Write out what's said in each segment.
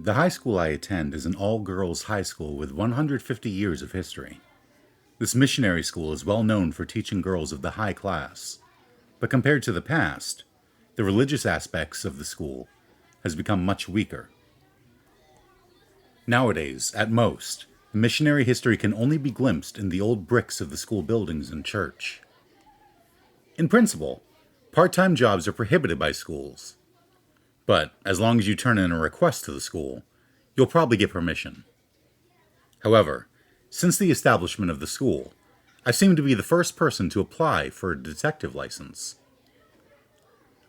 The high school I attend is an all-girls high school with 150 years of history. This missionary school is well known for teaching girls of the high class, but compared to the past, the religious aspects of the school has become much weaker. Nowadays, at most, the missionary history can only be glimpsed in the old bricks of the school buildings and church. In principle, part-time jobs are prohibited by schools, but as long as you turn in a request to the school, you'll probably get permission. However, since the establishment of the school, I seem to be the first person to apply for a detective license.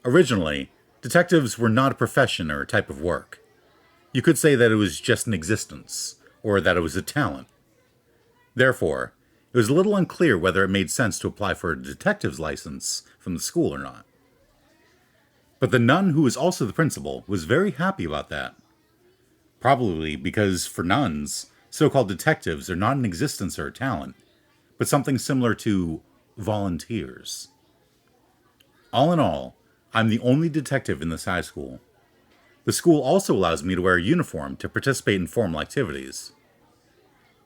Originally, detectives were not a profession or a type of work. You could say that it was just an existence, or that it was a talent. Therefore, it was a little unclear whether it made sense to apply for a detective's license from the school or not. But the nun who was also the principal was very happy about that. Probably because for nuns, so-called detectives are not an existence or a talent, but something similar to volunteers. All in all, I'm the only detective in this high school. The school also allows me to wear a uniform to participate in formal activities.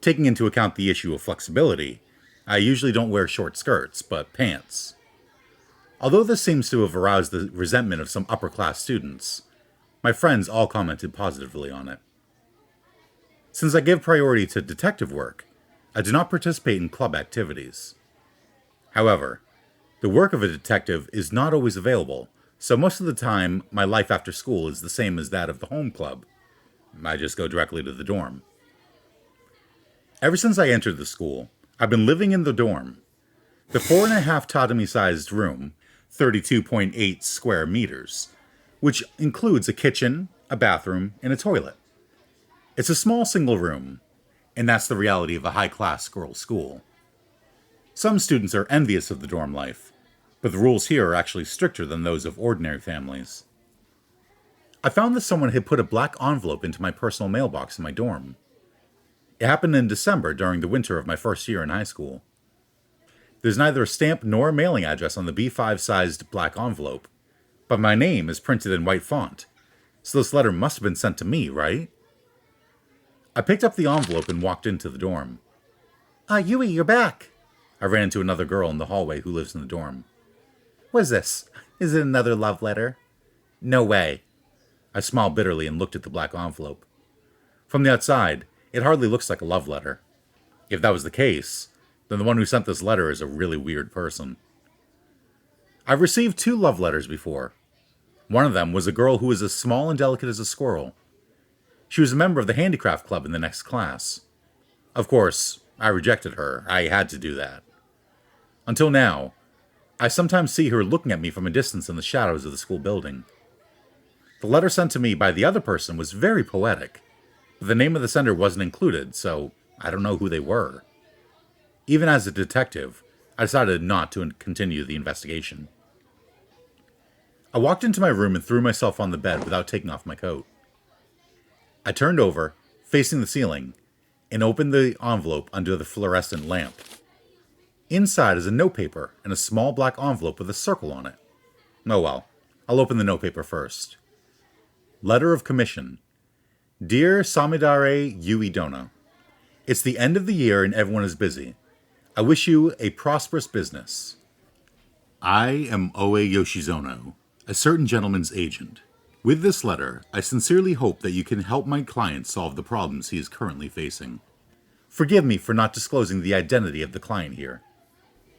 Taking into account the issue of flexibility, I usually don't wear short skirts, but pants. Although this seems to have aroused the resentment of some upper-class students, my friends all commented positively on it. Since I give priority to detective work, I do not participate in club activities. However, the work of a detective is not always available, so most of the time my life after school is the same as that of the home club. I just go directly to the dorm. Ever since I entered the school, I've been living in the dorm. The 4.5 tatami-sized room, 32.8 square meters, which includes a kitchen, a bathroom, and a toilet. It's a small single room, and that's the reality of a high-class girls' school. Some students are envious of the dorm life, but the rules here are actually stricter than those of ordinary families. I found that someone had put a black envelope into my personal mailbox in my dorm. It happened in December during the winter of my first year in high school. There's neither a stamp nor a mailing address on the B5-sized black envelope, but my name is printed in white font, so this letter must have been sent to me, right? I picked up the envelope and walked into the dorm. Yui, you're back! I ran into another girl in the hallway who lives in the dorm. What is this? Is it another love letter? No way. I smiled bitterly and looked at the black envelope. From the outside, it hardly looks like a love letter. If that was the case, then the one who sent this letter is a really weird person. I've received 2 love letters before. One of them was a girl who was as small and delicate as a squirrel. She was a member of the handicraft club in the next class. Of course, I rejected her. I had to do that. Until now, I sometimes see her looking at me from a distance in the shadows of the school building. The letter sent to me by the other person was very poetic, but the name of the sender wasn't included, so I don't know who they were. Even as a detective, I decided not to continue the investigation. I walked into my room and threw myself on the bed without taking off my coat. I turned over, facing the ceiling, and opened the envelope under the fluorescent lamp. Inside is a notepaper and a small black envelope with a circle on it. Oh well, I'll open the notepaper first. Letter of commission. Dear Samidare Yui-Dono, it's the end of the year and everyone is busy. I wish you a prosperous business. I am Oe Yoshizono, a certain gentleman's agent. With this letter, I sincerely hope that you can help my client solve the problems he is currently facing. Forgive me for not disclosing the identity of the client here.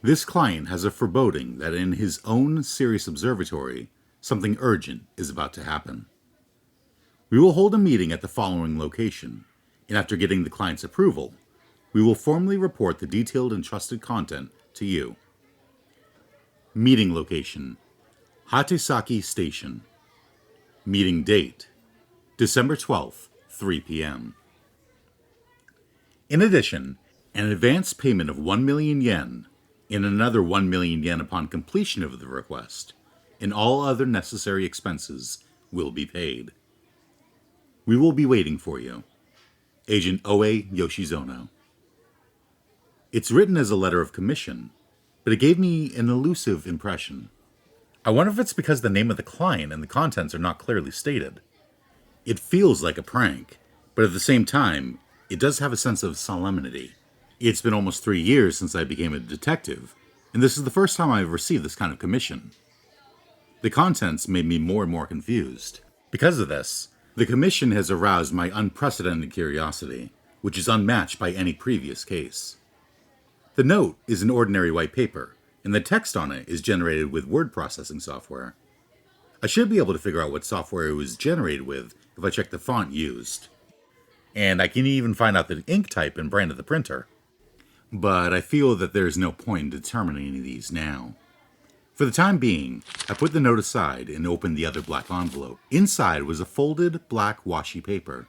This client has a foreboding that in his own Sirius Observatory, something urgent is about to happen. We will hold a meeting at the following location, and after getting the client's approval, we will formally report the detailed and trusted content to you. Meeting location, Hatesaki Station. Meeting date, December 12th, 3 p.m. In addition, an advance payment of 1 million yen, and another 1 million yen upon completion of the request, and all other necessary expenses will be paid. We will be waiting for you. Agent Oe Yoshizono. It's written as a letter of commission, but it gave me an elusive impression. I wonder if it's because the name of the client and the contents are not clearly stated. It feels like a prank, but at the same time, it does have a sense of solemnity. It's been almost 3 years since I became a detective, and this is the first time I've received this kind of commission. The contents made me more and more confused. Because of this, the commission has aroused my unprecedented curiosity, which is unmatched by any previous case. The note is an ordinary white paper, and the text on it is generated with word processing software. I should be able to figure out what software it was generated with if I check the font used. And I can even find out the ink type and brand of the printer. But I feel that there is no point in determining any of these now. For the time being, I put the note aside and opened the other black envelope. Inside was a folded black washi paper,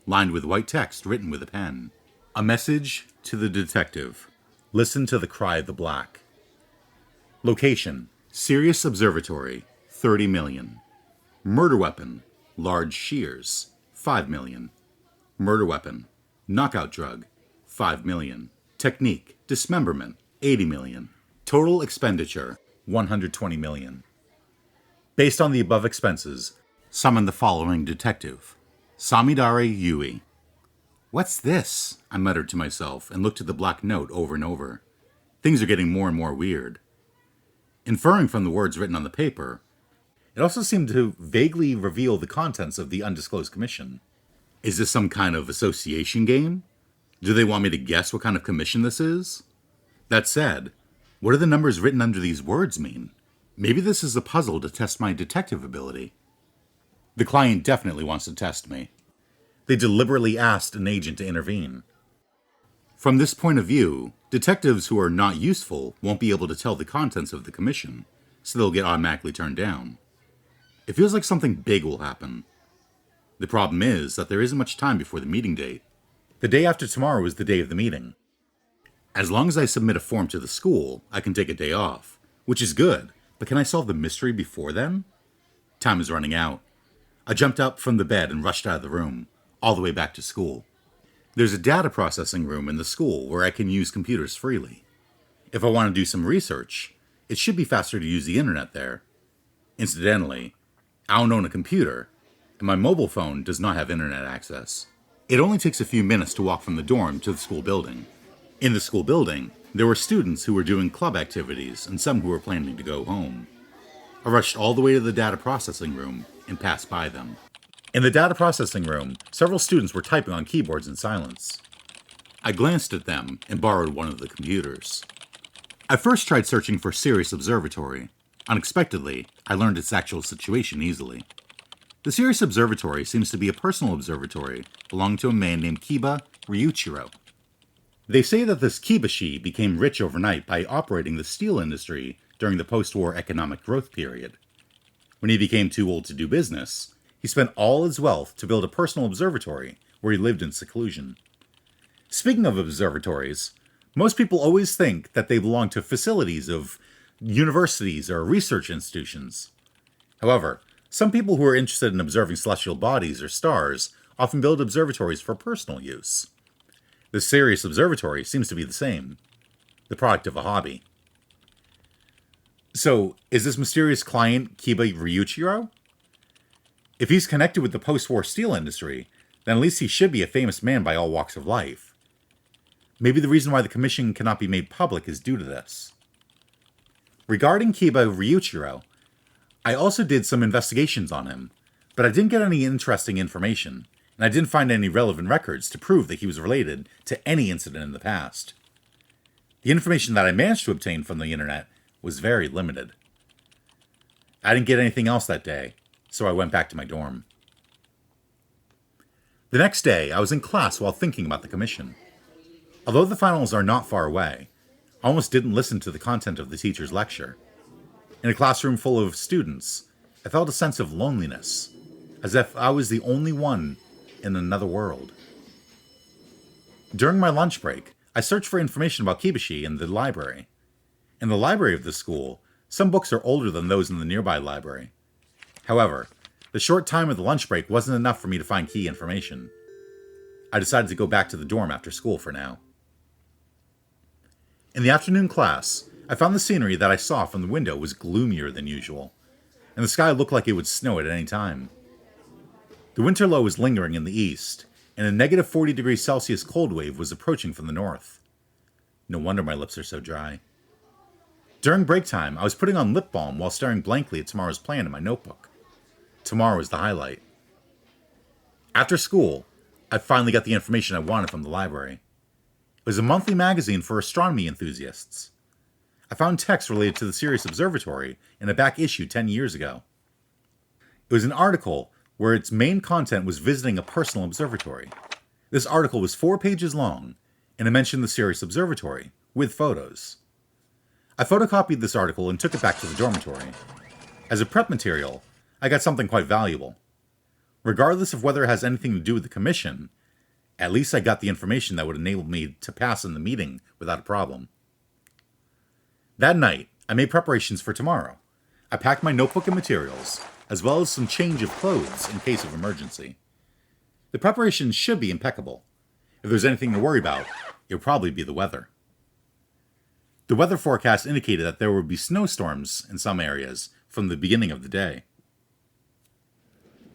lined with white text written with a pen. A message to the detective. Listen to the cry of the black. Location: Sirius Observatory, 30 million. Murder weapon: large shears, 5 million. Murder weapon: knockout drug, 5 million. Technique: dismemberment, 80 million. Total expenditure: 120 million. Based on the above expenses, summon the following detective. Samidare Yui. What's this? I muttered to myself and looked at the black note over and over. Things are getting more and more weird. Inferring from the words written on the paper, it also seemed to vaguely reveal the contents of the undisclosed commission. Is this some kind of association game? Do they want me to guess what kind of commission this is? That said, what do the numbers written under these words mean? Maybe this is a puzzle to test my detective ability. The client definitely wants to test me. They deliberately asked an agent to intervene. From this point of view, detectives who are not useful won't be able to tell the contents of the commission, so they'll get automatically turned down. It feels like something big will happen. The problem is that there isn't much time before the meeting date. The day after tomorrow is the day of the meeting. As long as I submit a form to the school, I can take a day off, which is good, but can I solve the mystery before then? Time is running out. I jumped up from the bed and rushed out of the room, all the way back to school. There's a data processing room in the school where I can use computers freely. If I want to do some research, it should be faster to use the internet there. Incidentally, I don't own a computer, and my mobile phone does not have internet access. It only takes a few minutes to walk from the dorm to the school building. In the school building, there were students who were doing club activities and some who were planning to go home. I rushed all the way to the data processing room and passed by them. In the data processing room, several students were typing on keyboards in silence. I glanced at them and borrowed one of the computers. I first tried searching for Sirius Observatory. Unexpectedly, I learned its actual situation easily. The Sirius Observatory seems to be a personal observatory belonging to a man named Kiba Ryuichiro. They say that this Kibashi became rich overnight by operating the steel industry during the post-war economic growth period. When he became too old to do business, he spent all his wealth to build a personal observatory where he lived in seclusion. Speaking of observatories, most people always think that they belong to facilities of universities or research institutions. However, some people who are interested in observing celestial bodies or stars often build observatories for personal use. The Sirius Observatory seems to be the same, the product of a hobby. So, is this mysterious client Kiba Ryuichiro? If he's connected with the post-war steel industry, then at least he should be a famous man by all walks of life. Maybe the reason why the commission cannot be made public is due to this. Regarding Kiba Ryuichiro, I also did some investigations on him, but I didn't get any interesting information, and I didn't find any relevant records to prove that he was related to any incident in the past. The information that I managed to obtain from the internet was very limited. I didn't get anything else that day, so I went back to my dorm. The next day, I was in class while thinking about the commission. Although the finals are not far away, I almost didn't listen to the content of the teacher's lecture. In a classroom full of students, I felt a sense of loneliness, as if I was the only one in another world. During my lunch break, I searched for information about Kibashi in the library. In the library of the school, some books are older than those in the nearby library. However, the short time of the lunch break wasn't enough for me to find key information. I decided to go back to the dorm after school for now. In the afternoon class, I found the scenery that I saw from the window was gloomier than usual, and the sky looked like it would snow at any time. The winter low was lingering in the east, and a negative 40 degrees Celsius cold wave was approaching from the north. No wonder my lips are so dry. During break time, I was putting on lip balm while staring blankly at tomorrow's plan in my notebook. Tomorrow was the highlight. After school, I finally got the information I wanted from the library. It was a monthly magazine for astronomy enthusiasts. I found text related to the Sirius Observatory in a back issue 10 years ago. It was an article where its main content was visiting a personal observatory. This article was 4 pages long, and it mentioned the Sirius Observatory, with photos. I photocopied this article and took it back to the dormitory. As a prep material, I got something quite valuable. Regardless of whether it has anything to do with the commission, at least I got the information that would enable me to pass in the meeting without a problem. That night, I made preparations for tomorrow. I packed my notebook and materials, as well as some change of clothes in case of emergency. The preparations should be impeccable. If there's anything to worry about, it would probably be the weather. The weather forecast indicated that there would be snowstorms in some areas from the beginning of the day.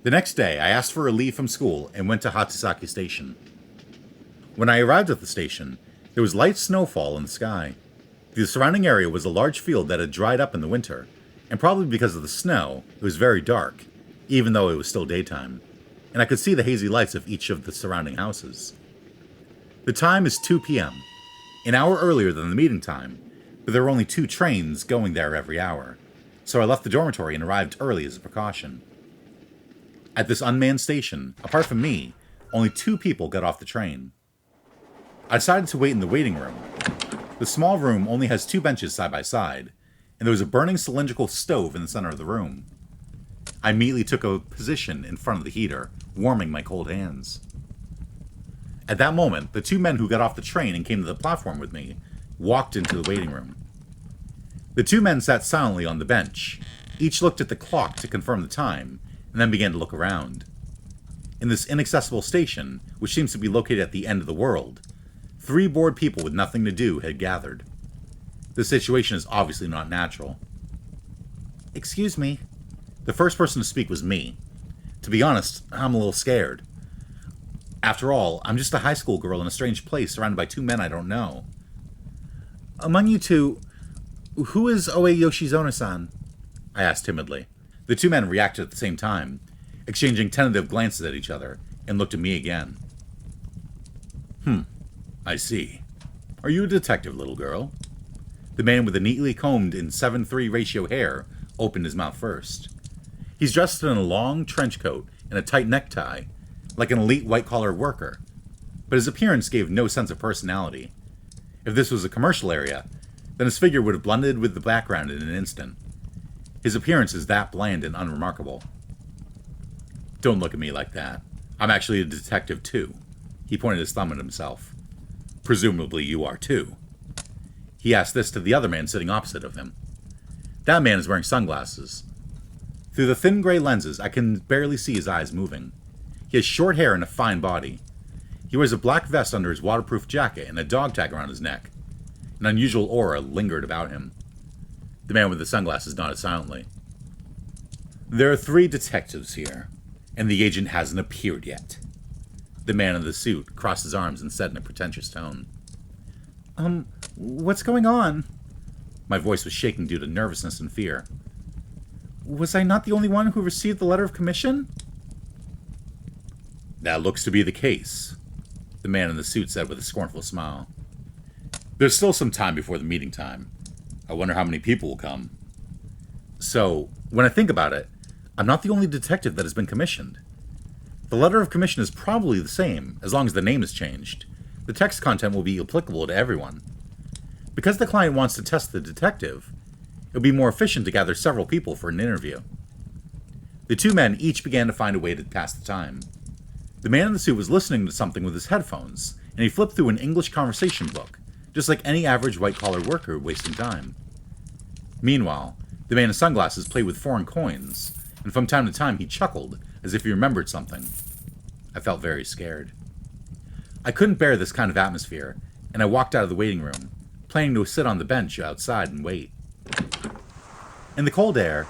The next day, I asked for a leave from school and went to Hatsusaki Station. When I arrived at the station, there was light snowfall in the sky. The surrounding area was a large field that had dried up in the winter, and probably because of the snow, it was very dark, even though it was still daytime, and I could see the hazy lights of each of the surrounding houses. The time is 2 p.m., an hour earlier than the meeting time, but there were only 2 trains going there every hour, so I left the dormitory and arrived early as a precaution. At this unmanned station, apart from me, only 2 people got off the train. I decided to wait in the waiting room. The small room only has 2 benches side by side, and there was a burning cylindrical stove in the center of the room. I immediately took a position in front of the heater, warming my cold hands. At that moment, the 2 men who got off the train and came to the platform with me walked into the waiting room. The 2 men sat silently on the bench. Each looked at the clock to confirm the time, and then began to look around. In this inaccessible station, which seems to be located at the end of the world, 3 bored people with nothing to do had gathered. This situation is obviously not natural. "Excuse me." The first person to speak was me. To be honest, I'm a little scared. After all, I'm just a high school girl in a strange place surrounded by 2 men I don't know. "Among you 2, who is Oe Yoshizune-san?" I asked timidly. The 2 men reacted at the same time, exchanging tentative glances at each other, and looked at me again. I see. Are you a detective, little girl?" The man with the neatly combed in 7:3 ratio hair opened his mouth first. He's dressed in a long trench coat and a tight necktie, like an elite white-collar worker, but his appearance gave no sense of personality. If this was a commercial area, then his figure would have blended with the background in an instant. His appearance is that bland and unremarkable. "Don't look at me like that. I'm actually a detective too." He pointed his thumb at himself. "Presumably you are too." He asked this to the other man sitting opposite of him. That man is wearing sunglasses. Through the thin gray lenses, I can barely see his eyes moving. He has short hair and a fine body. He wears a black vest under his waterproof jacket and a dog tag around his neck. An unusual aura lingered about him. The man with the sunglasses nodded silently. "There are 3 detectives here, and the agent hasn't appeared yet." The man in the suit crossed his arms and said in a pretentious tone. What's going on?" My voice was shaking due to nervousness and fear. "Was I not the only one who received the letter of commission?" "That looks to be the case," the man in the suit said with a scornful smile. "There's still some time before the meeting time. I wonder how many people will come." So, when I think about it, I'm not the only detective that has been commissioned. The letter of commission is probably the same, as long as the name is changed. The text content will be applicable to everyone. Because the client wants to test the detective, it would be more efficient to gather several people for an interview. The 2 men each began to find a way to pass the time. The man in the suit was listening to something with his headphones, and he flipped through an English conversation book, just like any average white-collar worker wasting time. Meanwhile, the man in sunglasses played with foreign coins, and from time to time he chuckled, as if he remembered something. I felt very scared. I couldn't bear this kind of atmosphere, and I walked out of the waiting room, planning to sit on the bench outside and wait. In the cold air,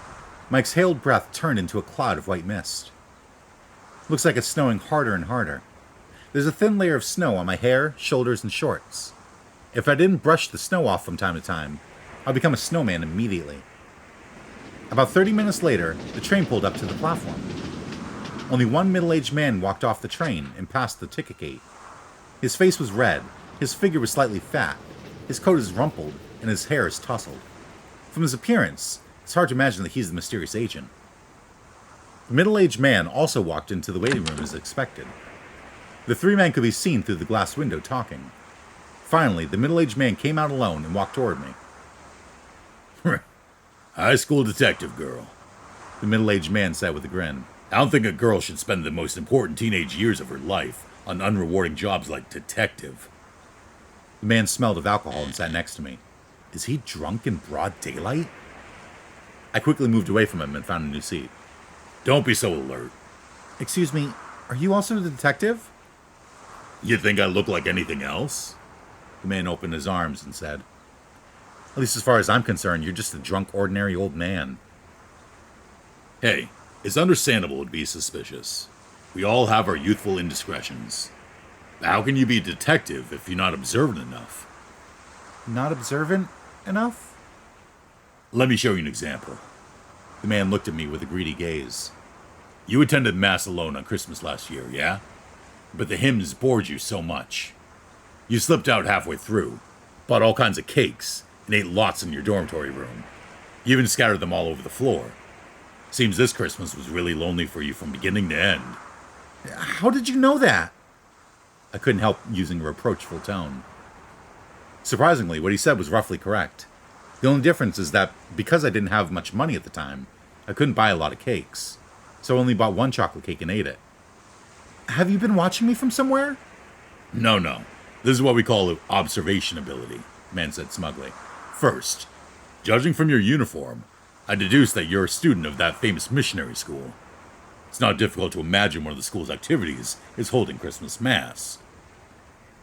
my exhaled breath turned into a cloud of white mist. Looks like it's snowing harder and harder. There's a thin layer of snow on my hair, shoulders, and shorts. If I didn't brush the snow off from time to time, I'd become a snowman immediately. About 30 minutes later, the train pulled up to the platform. Only one middle-aged man walked off the train and passed the ticket gate. His face was red, his figure was slightly fat, his coat is rumpled, and his hair is tousled. From his appearance, it's hard to imagine that he's the mysterious agent. The middle-aged man also walked into the waiting room as expected. The three men could be seen through the glass window talking. Finally, the middle-aged man came out alone and walked toward me. High school detective girl, the middle-aged man said with a grin. I don't think a girl should spend the most important teenage years of her life on unrewarding jobs like detective. The man smelled of alcohol and sat next to me. Is he drunk in broad daylight? I quickly moved away from him and found a new seat. Don't be so alert. Excuse me, are you also a detective? You think I look like anything else? The man opened his arms and said, At least as far as I'm concerned, you're just a drunk, ordinary old man. Hey, it's understandable to be suspicious. We all have our youthful indiscretions. How can you be a detective if you're not observant enough? Not observant enough? Let me show you an example. The man looked at me with a greedy gaze. You attended Mass alone on Christmas last year, yeah? But the hymns bored you so much. You slipped out halfway through, bought all kinds of cakes, and ate lots in your dormitory room. You even scattered them all over the floor. Seems this Christmas was really lonely for you from beginning to end. How did you know that? I couldn't help using a reproachful tone. Surprisingly, what he said was roughly correct. The only difference is that because I didn't have much money at the time, I couldn't buy a lot of cakes, so I only bought one chocolate cake and ate it. Have you been watching me from somewhere? No. This is what we call observation ability, the man said smugly. First, judging from your uniform, I deduce that you're a student of that famous missionary school. It's not difficult to imagine one of the school's activities is holding Christmas Mass.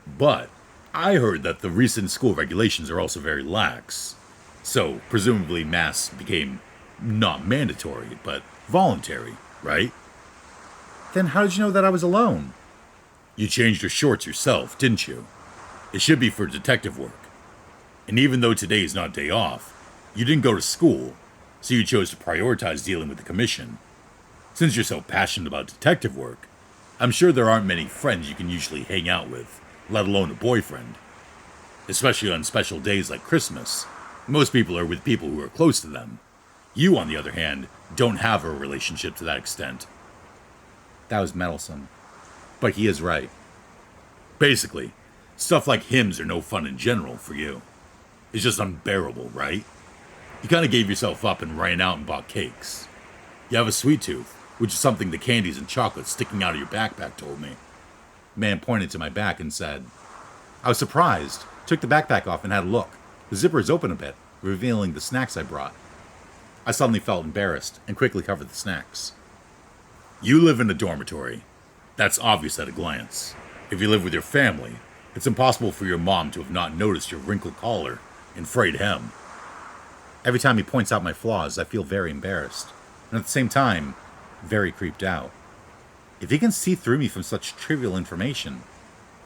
But I heard that the recent school regulations are also very lax. So, presumably Mass became not mandatory, but voluntary, right? Then how did you know that I was alone? You changed your shorts yourself, didn't you? It should be for detective work. And even though today is not day off, you didn't go to school, so you chose to prioritize dealing with the commission. Since you're so passionate about detective work, I'm sure there aren't many friends you can usually hang out with, let alone a boyfriend. Especially on special days like Christmas, most people are with people who are close to them. You, on the other hand, don't have a relationship to that extent. That was meddlesome. But he is right. Basically, stuff like hymns are no fun in general for you. It's just unbearable, right? You kind of gave yourself up and ran out and bought cakes. You have a sweet tooth, which is something the candies and chocolates sticking out of your backpack told me. The man pointed to my back and said, I was surprised, took the backpack off and had a look. The zipper is open a bit, revealing the snacks I brought. I suddenly felt embarrassed and quickly covered the snacks. You live in a dormitory. That's obvious at a glance. If you live with your family, it's impossible for your mom to have not noticed your wrinkled collar and frayed hem. Every time he points out my flaws, I feel very embarrassed, and at the same time, very creeped out. If he can see through me from such trivial information,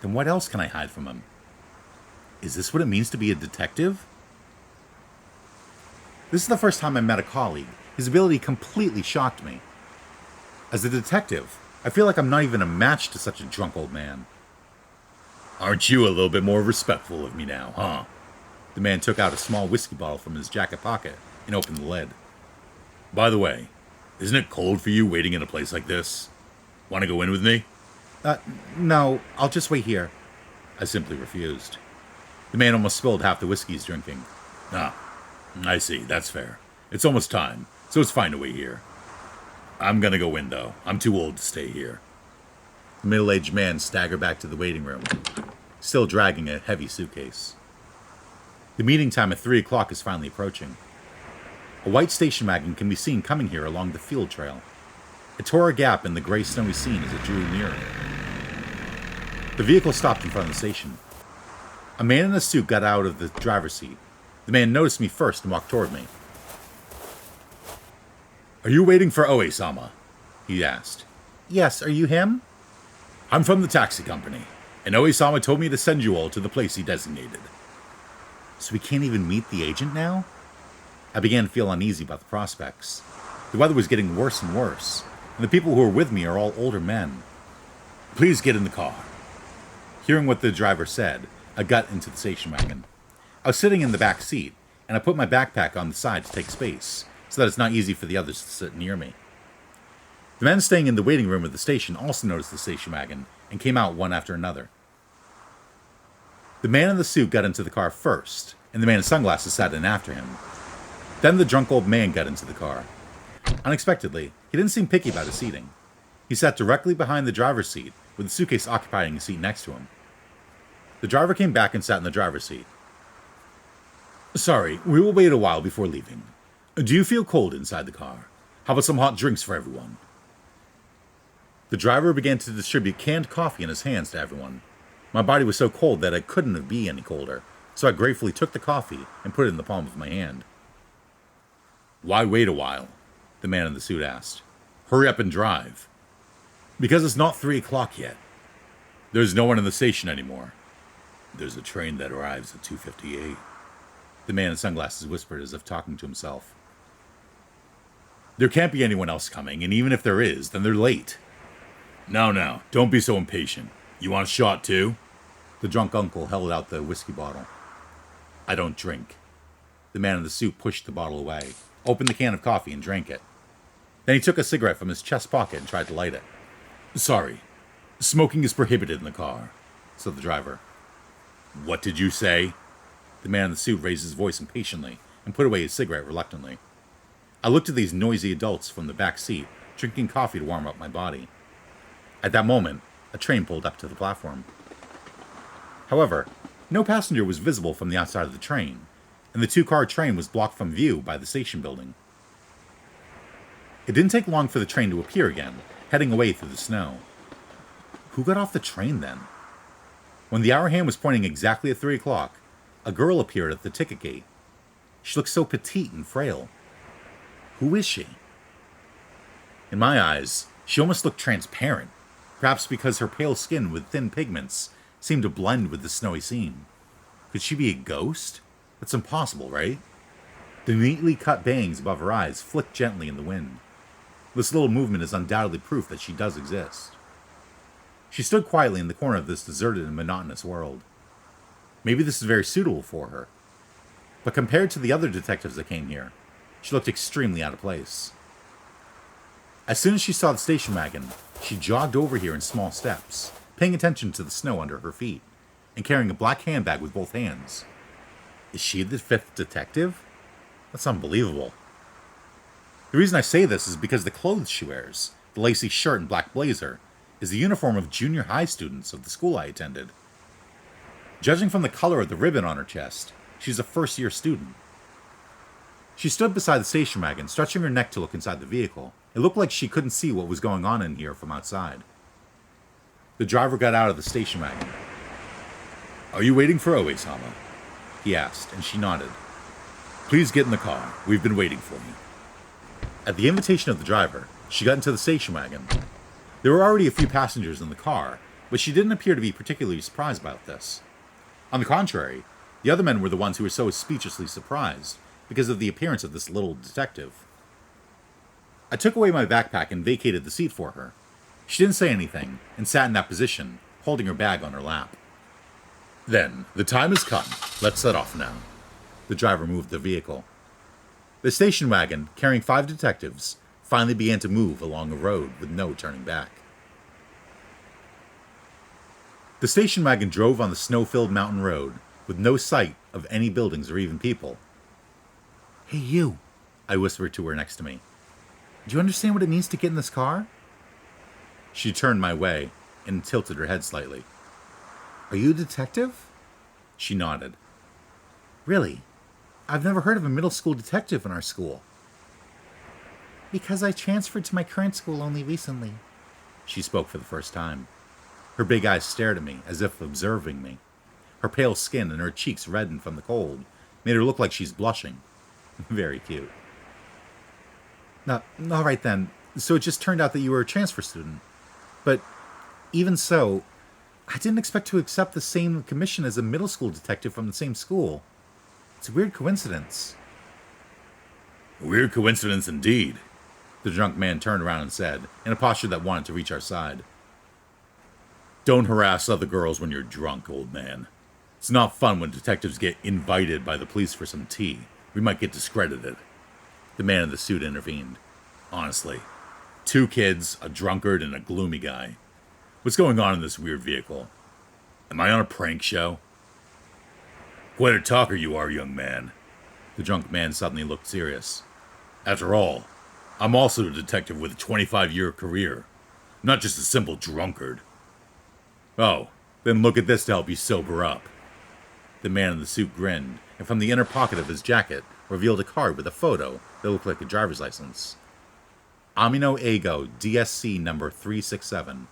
then what else can I hide from him? Is this what it means to be a detective? This is the first time I met a colleague. His ability completely shocked me. As a detective, I feel like I'm not even a match to such a drunk old man. Aren't you a little bit more respectful of me now, huh? The man took out a small whiskey bottle from his jacket pocket and opened the lid. By the way, isn't it cold for you waiting in a place like this? Want to go in with me? No, I'll just wait here. I simply refused. The man almost spilled half the whiskey he's drinking. Ah, I see, that's fair. It's almost time, so it's fine to wait here. I'm gonna go in, though. I'm too old to stay here. The middle-aged man staggered back to the waiting room, still dragging a heavy suitcase. The meeting time at 3 o'clock is finally approaching. A white station wagon can be seen coming here along the field trail. It tore a gap in the gray snowy scene as it drew nearer. The vehicle stopped in front of the station. A man in a suit got out of the driver's seat. The man noticed me first and walked toward me. Are you waiting for Oe-sama? He asked. Yes, are you him? I'm from the taxi company, and Oe-sama told me to send you all to the place he designated. So we can't even meet the agent now? I began to feel uneasy about the prospects. The weather was getting worse and worse, and the people who were with me are all older men. Please get in the car. Hearing what the driver said, I got into the station wagon. I was sitting in the back seat, and I put my backpack on the side to take space, so that it's not easy for the others to sit near me. The men staying in the waiting room of the station also noticed the station wagon and came out one after another. The man in the suit got into the car first, and the man in sunglasses sat in after him. Then the drunk old man got into the car. Unexpectedly, he didn't seem picky about his seating. He sat directly behind the driver's seat, with the suitcase occupying a seat next to him. The driver came back and sat in the driver's seat. Sorry, we will wait a while before leaving. Do you feel cold inside the car? How about some hot drinks for everyone? The driver began to distribute canned coffee in his hands to everyone. My body was so cold that it couldn't be any colder, so I gratefully took the coffee and put it in the palm of my hand. Why wait a while? The man in the suit asked. Hurry up and drive. Because it's not 3 o'clock yet. There's no one in the station anymore. There's a train that arrives at 2:58. The man in sunglasses whispered as if talking to himself. There can't be anyone else coming, and even if there is, then they're late. Now, don't be so impatient. You want a shot too? The drunk uncle held out the whiskey bottle. I don't drink. The man in the suit pushed the bottle away, opened the can of coffee, and drank it. Then he took a cigarette from his chest pocket and tried to light it. Sorry, smoking is prohibited in the car, said the driver. What did you say? The man in the suit raised his voice impatiently and put away his cigarette reluctantly. I looked at these noisy adults from the back seat, drinking coffee to warm up my body. At that moment, a train pulled up to the platform. However, no passenger was visible from the outside of the train, and the two-car train was blocked from view by the station building. It didn't take long for the train to appear again, heading away through the snow. Who got off the train then? When the hour hand was pointing exactly at 3 o'clock, a girl appeared at the ticket gate. She looked so petite and frail. Who is she? In my eyes, she almost looked transparent, perhaps because her pale skin with thin pigments seemed to blend with the snowy scene. Could she be a ghost? That's impossible, right? The neatly cut bangs above her eyes flicked gently in the wind. This little movement is undoubtedly proof that she does exist. She stood quietly in the corner of this deserted and monotonous world. Maybe this is very suitable for her. But compared to the other detectives that came here, she looked extremely out of place. As soon as she saw the station wagon, she jogged over here in small steps, paying attention to the snow under her feet, and carrying a black handbag with both hands. Is she the fifth detective? That's unbelievable. The reason I say this is because the clothes she wears, the lacy shirt and black blazer, is the uniform of junior high students of the school I attended. Judging from the color of the ribbon on her chest, she's a first-year student. She stood beside the station wagon, stretching her neck to look inside the vehicle. It looked like she couldn't see what was going on in here from outside. The driver got out of the station wagon. Are you waiting for Oe-sama? He asked, and she nodded. Please get in the car. We've been waiting for you. At the invitation of the driver, she got into the station wagon. There were already a few passengers in the car, but she didn't appear to be particularly surprised about this. On the contrary, the other men were the ones who were so speechlessly surprised because of the appearance of this little detective. I took away my backpack and vacated the seat for her. She didn't say anything and sat in that position, holding her bag on her lap. Then, the time has come. Let's set off now. The driver moved the vehicle. The station wagon, carrying 5 detectives, finally began to move along a road with no turning back. The station wagon drove on the snow-filled mountain road with no sight of any buildings or even people. "Hey, you," I whispered to her next to me. "Do you understand what it means to get in this car?" She turned my way and tilted her head slightly. "Are you a detective?" She nodded. "Really? I've never heard of a middle school detective in our school." "Because I transferred to my current school only recently." She spoke for the first time. Her big eyes stared at me, as if observing me. Her pale skin and her cheeks reddened from the cold made her look like she's blushing. Very cute. "Now, all right then. So it just turned out that you were a transfer student. But even so, I didn't expect to accept the same commission as a middle school detective from the same school. It's a weird coincidence. A weird coincidence indeed, the drunk man turned around and said, in a posture that wanted to reach our side. Don't harass other girls when you're drunk, old man. It's not fun when detectives get invited by the police for some tea. We might get discredited. The man in the suit intervened. Honestly, 2 kids, a drunkard, and a gloomy guy. What's going on in this weird vehicle? Am I on a prank show? Quite a talker you are, young man. The drunk man suddenly looked serious. After all, I'm also a detective with a 25-year career, not just a simple drunkard. Oh, then look at this to help you sober up. The man in the suit grinned, and from the inner pocket of his jacket revealed a card with a photo that looked like a driver's license. Amino Ego, DSC number 367.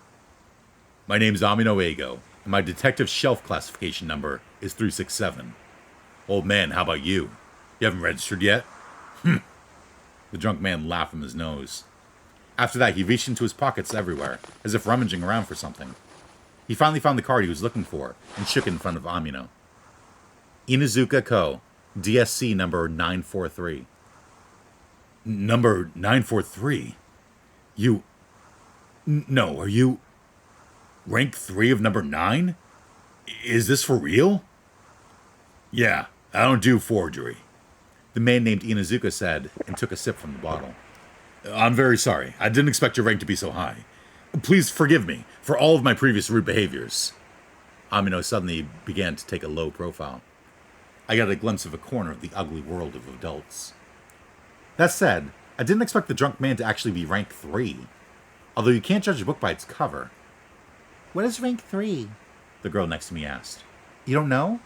My name's Amino Ego, and my detective shelf classification number is 367. Old man, how about you? You haven't registered yet? The drunk man laughed from his nose. After that, he reached into his pockets everywhere, as if rummaging around for something. He finally found the card he was looking for, and shook it in front of Amino. Inuzuka Ko, DSC number 943. Number 943? No, are you... rank 3 of number 9? Is this for real? Yeah, I don't do forgery, the man named Inuzuka said, and took a sip from the bottle. I'm very sorry. I didn't expect your rank to be so high. Please forgive me for all of my previous rude behaviors. Amino suddenly began to take a low profile. I got a glimpse of a corner of the ugly world of adults. That said, I didn't expect the drunk man to actually be rank 3. Although you can't judge a book by its cover. What is rank 3? The girl next to me asked. You don't know?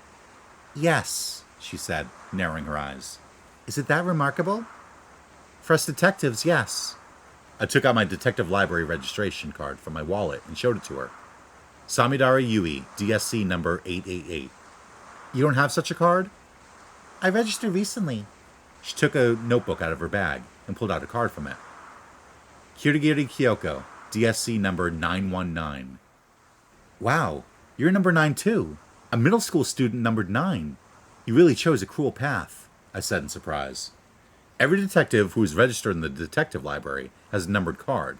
Yes, she said, narrowing her eyes. Is it that remarkable? For us detectives, yes. I took out my detective library registration card from my wallet and showed it to her. Samidara Yui, DSC number 888. You don't have such a card? I registered recently. She took a notebook out of her bag and pulled out a card from it. Kirigiri Kyoko, DSC number 919. Wow, you're number 9 too. A middle school student numbered 9. You really chose a cruel path, I said in surprise. Every detective who is registered in the detective library has a numbered card.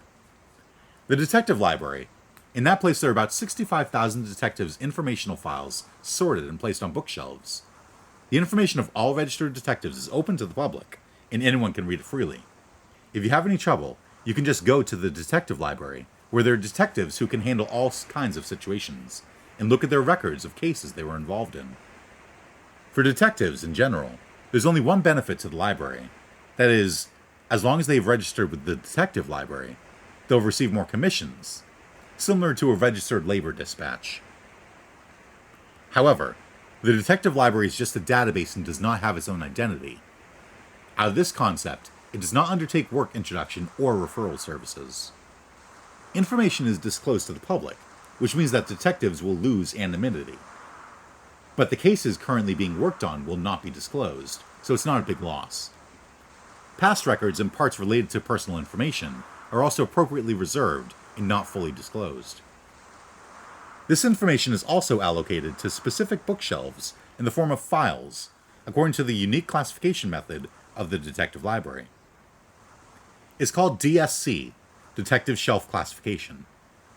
The detective library, in that place there are about 65,000 detectives' informational files sorted and placed on bookshelves. The information of all registered detectives is open to the public, and anyone can read it freely. If you have any trouble, you can just go to the detective library, where there are detectives who can handle all kinds of situations, and look at their records of cases they were involved in. For detectives in general, there's only one benefit to the library. That is, as long as they've registered with the detective library, they'll receive more commissions, similar to a registered labor dispatch. However, the detective library is just a database and does not have its own identity. Out of this concept, it does not undertake work introduction or referral services. Information is disclosed to the public, which means that detectives will lose anonymity. But the cases currently being worked on will not be disclosed, so it's not a big loss. Past records and parts related to personal information are also appropriately reserved and not fully disclosed. This information is also allocated to specific bookshelves in the form of files, according to the unique classification method of the detective library. It's called DSC, Detective Shelf Classification,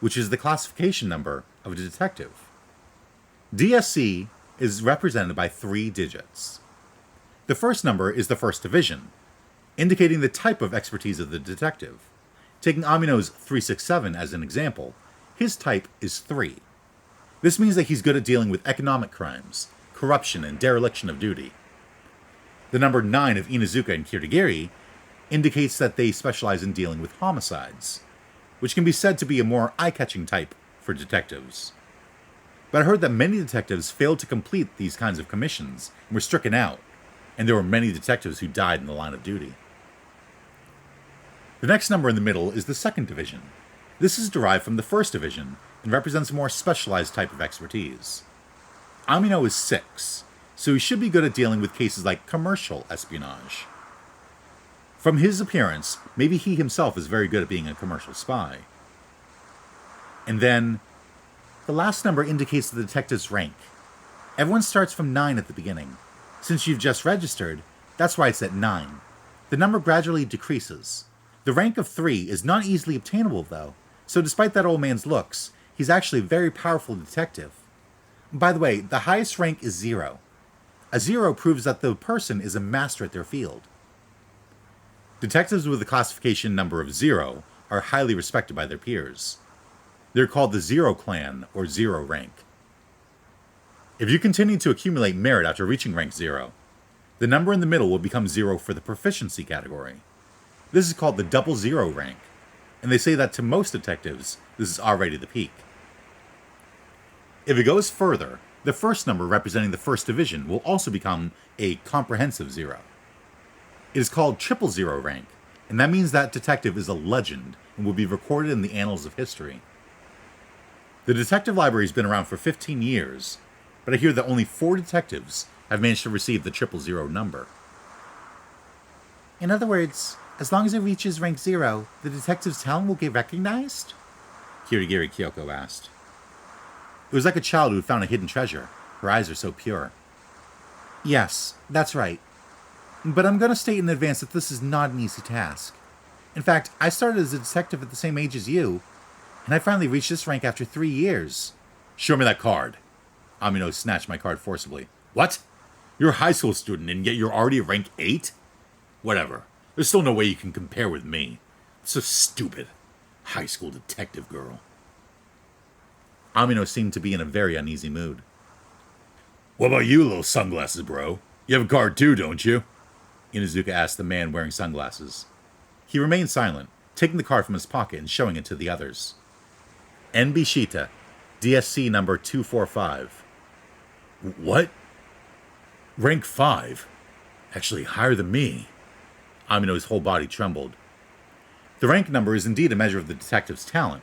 which is the classification number of a detective. DSC is represented by 3 digits. The first number is the first division, indicating the type of expertise of the detective. Taking Amino's 367 as an example, his type is 3. This means that he's good at dealing with economic crimes, corruption, and dereliction of duty. The number 9 of Inuzuka and Kirigiri indicates that they specialize in dealing with homicides, which can be said to be a more eye-catching type for detectives. But I heard that many detectives failed to complete these kinds of commissions and were stricken out, and there were many detectives who died in the line of duty. The next number in the middle is the second division. This is derived from the first division and represents a more specialized type of expertise. Amino is 6, so he should be good at dealing with cases like commercial espionage. From his appearance, maybe he himself is very good at being a commercial spy. And then, the last number indicates the detective's rank. Everyone starts from 9 at the beginning. Since you've just registered, that's why it's at 9. The number gradually decreases. The rank of 3 is not easily obtainable, though, so despite that old man's looks, he's actually a very powerful detective. By the way, the highest rank is 0. A 0 proves that the person is a master at their field. Detectives with a classification number of 0 are highly respected by their peers. They're called the 0 clan, or 0 rank. If you continue to accumulate merit after reaching rank 0, the number in the middle will become 0 for the proficiency category. This is called the double 0 rank, and they say that to most detectives, this is already the peak. If it goes further, the first number representing the first division will also become a comprehensive 0. It is called triple 0 rank, and that means that detective is a legend and will be recorded in the annals of history. The detective library has been around for 15 years, but I hear that only 4 detectives have managed to receive the triple 0 number. In other words, as long as it reaches rank 0, the detective's talent will get recognized? Kirigiri Kyoko asked. It was like a child who had found a hidden treasure. Her eyes are so pure. Yes, that's right. But I'm going to state in advance that this is not an easy task. In fact, I started as a detective at the same age as you, and I finally reached this rank after 3 years. Show me that card. Amino snatched my card forcibly. What? You're a high school student and yet you're already rank 8? Whatever. There's still no way you can compare with me. It's so stupid. High school detective girl. Amino seemed to be in a very uneasy mood. What about you, little sunglasses bro? You have a card too, don't you? Inuzuka asked the man wearing sunglasses. He remained silent, taking the card from his pocket and showing it to the others. NB Shita, DSC number 245. What? Rank 5? Actually higher than me. Amino's whole body trembled. The rank number is indeed a measure of the detective's talent,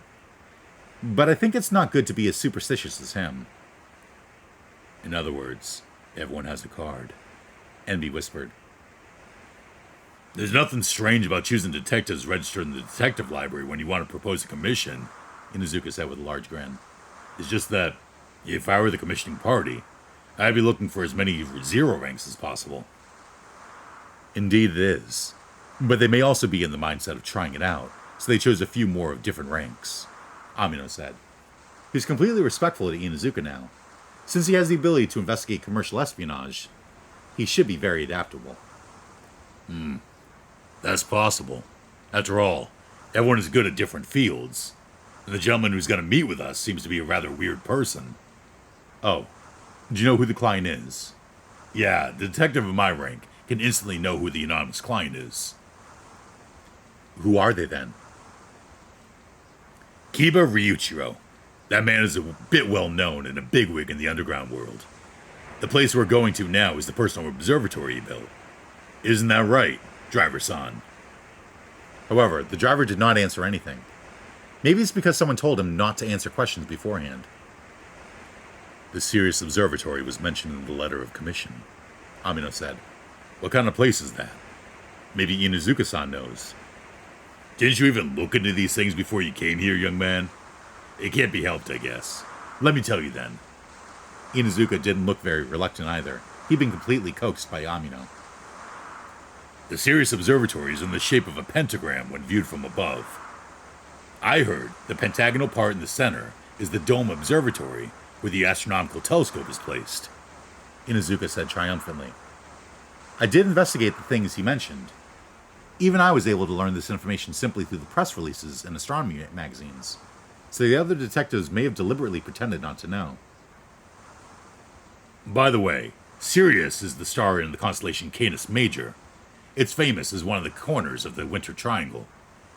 but I think it's not good to be as superstitious as him. In other words, everyone has a card, NB whispered. There's nothing strange about choosing detectives registered in the detective library when you want to propose a commission, Inuzuka said with a large grin. It's just that, if I were the commissioning party, I'd be looking for as many 0 ranks as possible. Indeed it is. But they may also be in the mindset of trying it out, so they chose a few more of different ranks, Amino said. He was completely respectful to Inuzuka now. Since he has the ability to investigate commercial espionage, he should be very adaptable. That's possible. After all, everyone is good at different fields, and the gentleman who's going to meet with us seems to be a rather weird person. Oh, do you know who the client is? Yeah, the detective of my rank can instantly know who the anonymous client is. Who are they then? Kiba Ryuichiro. That man is a bit well known and a bigwig in the underground world. The place we're going to now is the personal observatory he built. Isn't that right, driver-san? However, the driver did not answer anything. Maybe it's because someone told him not to answer questions beforehand. The Sirius Observatory was mentioned in the letter of commission, Amino said. What kind of place is that? Maybe Inuzuka-san knows. Didn't you even look into these things before you came here, young man? It can't be helped, I guess. Let me tell you then. Inuzuka didn't look very reluctant either. He'd been completely coaxed by Amino. The Sirius Observatory is in the shape of a pentagram when viewed from above. I heard the pentagonal part in the center is the dome observatory where the astronomical telescope is placed, Inuzuka said triumphantly. I did investigate the things he mentioned. Even I was able to learn this information simply through the press releases and astronomy magazines, so the other detectives may have deliberately pretended not to know. By the way, Sirius is the star in the constellation Canis Major. It's famous as one of the corners of the Winter Triangle.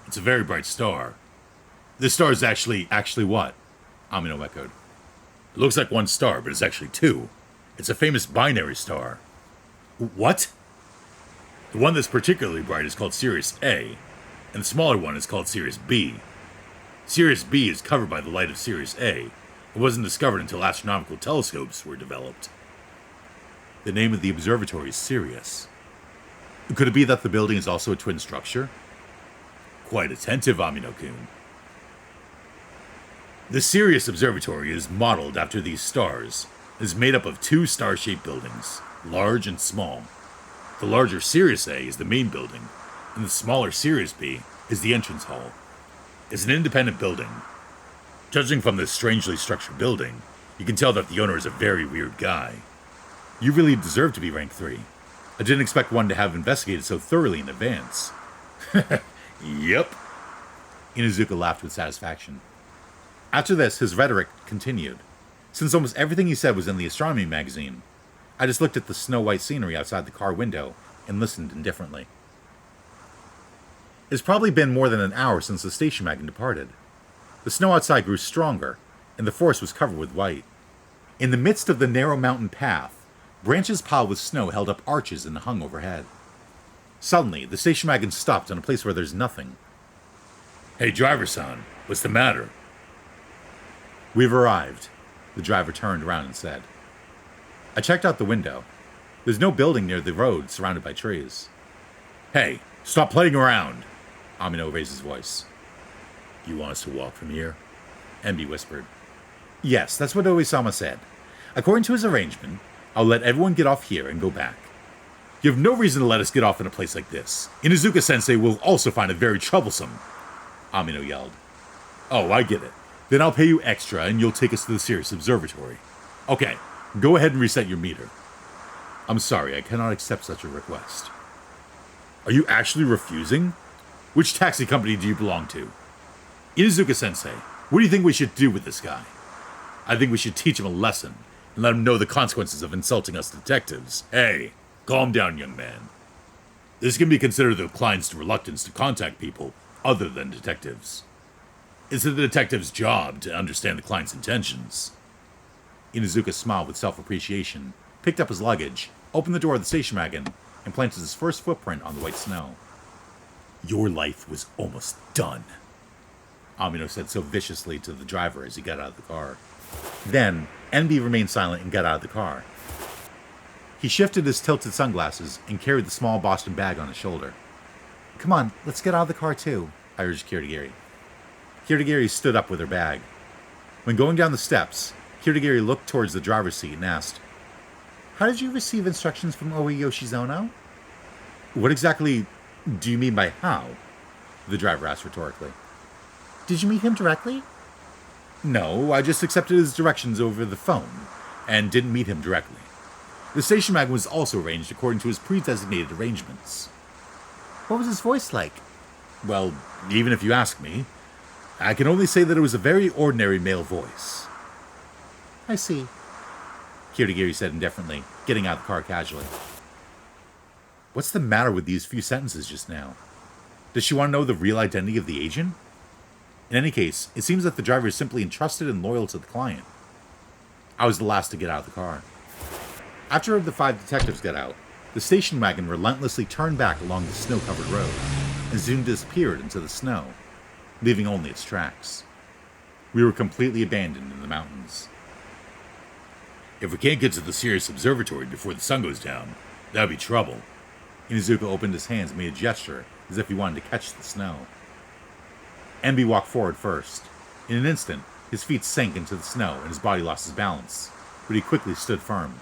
It's a very bright star. This star is actually what? Amino echoed. It looks like one star, but it's actually 2. It's a famous binary star. What? The one that's particularly bright is called Sirius A, and the smaller one is called Sirius B. Sirius B is covered by the light of Sirius A. It wasn't discovered until astronomical telescopes were developed. The name of the observatory is Sirius. Could it be that the building is also a twin structure? Quite attentive, Amino-kun. The Sirius Observatory is modeled after these stars and is made up of two star-shaped buildings, large and small. The larger Sirius A is the main building, and the smaller Sirius B is the entrance hall. It's an independent building. Judging from this strangely structured building, you can tell that the owner is a very weird guy. You really deserve to be rank 3. I didn't expect one to have investigated so thoroughly in advance. Yep. Inuzuka laughed with satisfaction. After this, his rhetoric continued. Since almost everything he said was in the astronomy magazine, I just looked at the snow-white scenery outside the car window and listened indifferently. It's probably been more than an hour since the station wagon departed. The snow outside grew stronger, and the forest was covered with white. In the midst of the narrow mountain path, branches piled with snow held up arches and hung overhead. Suddenly, the station wagon stopped in a place where there's nothing. Hey, driver-san, what's the matter? We've arrived, the driver turned around and said. I checked out the window. There's no building near the road surrounded by trees. Hey, stop playing around! Amino raised his voice. You want us to walk from here? Enby whispered. Yes, that's what Yui-Oneesama said. According to his arrangement, I'll let everyone get off here and go back. You have no reason to let us get off in a place like this. Inuzuka-sensei will also find it very troublesome. Amino yelled. Oh, I get it. Then I'll pay you extra and you'll take us to the Sirius Observatory. Okay, go ahead and reset your meter. I'm sorry, I cannot accept such a request. Are you actually refusing? Which taxi company do you belong to? Inuzuka-sensei, what do you think we should do with this guy? I think we should teach him a lesson and let him know the consequences of insulting us detectives. Hey, calm down, young man. This can be considered the client's reluctance to contact people other than detectives. It's the detective's job to understand the client's intentions. Inuzuka smiled with self-appreciation, picked up his luggage, opened the door of the station wagon, and planted his first footprint on the white snow. Your life was almost done, Amino said so viciously to the driver as he got out of the car. Then, Enby remained silent and got out of the car. He shifted his tilted sunglasses and carried the small Boston bag on his shoulder. Come on, let's get out of the car too, I urged Kirigiri. Kirigiri stood up with her bag. When going down the steps, Kirigiri looked towards the driver's seat and asked, How did you receive instructions from Oe Yoshizono? What exactly do you mean by how? The driver asked rhetorically. Did you meet him directly? No, I just accepted his directions over the phone, and didn't meet him directly. The station wagon was also arranged according to his pre-designated arrangements. What was his voice like? Well, even if you ask me, I can only say that it was a very ordinary male voice. I see, Kirigiri said indifferently, getting out of the car casually. What's the matter with these few sentences just now? Does she want to know the real identity of the agent? In any case, it seems that the driver is simply entrusted and loyal to the client. I was the last to get out of the car. After the 5 detectives got out, the station wagon relentlessly turned back along the snow-covered road and soon disappeared into the snow, leaving only its tracks. We were completely abandoned in the mountains. If we can't get to the Sirius Observatory before the sun goes down, that'd be trouble. Inuzuka opened his hands and made a gesture as if he wanted to catch the snow. Enby walked forward first. In an instant, his feet sank into the snow and his body lost his balance, but he quickly stood firm.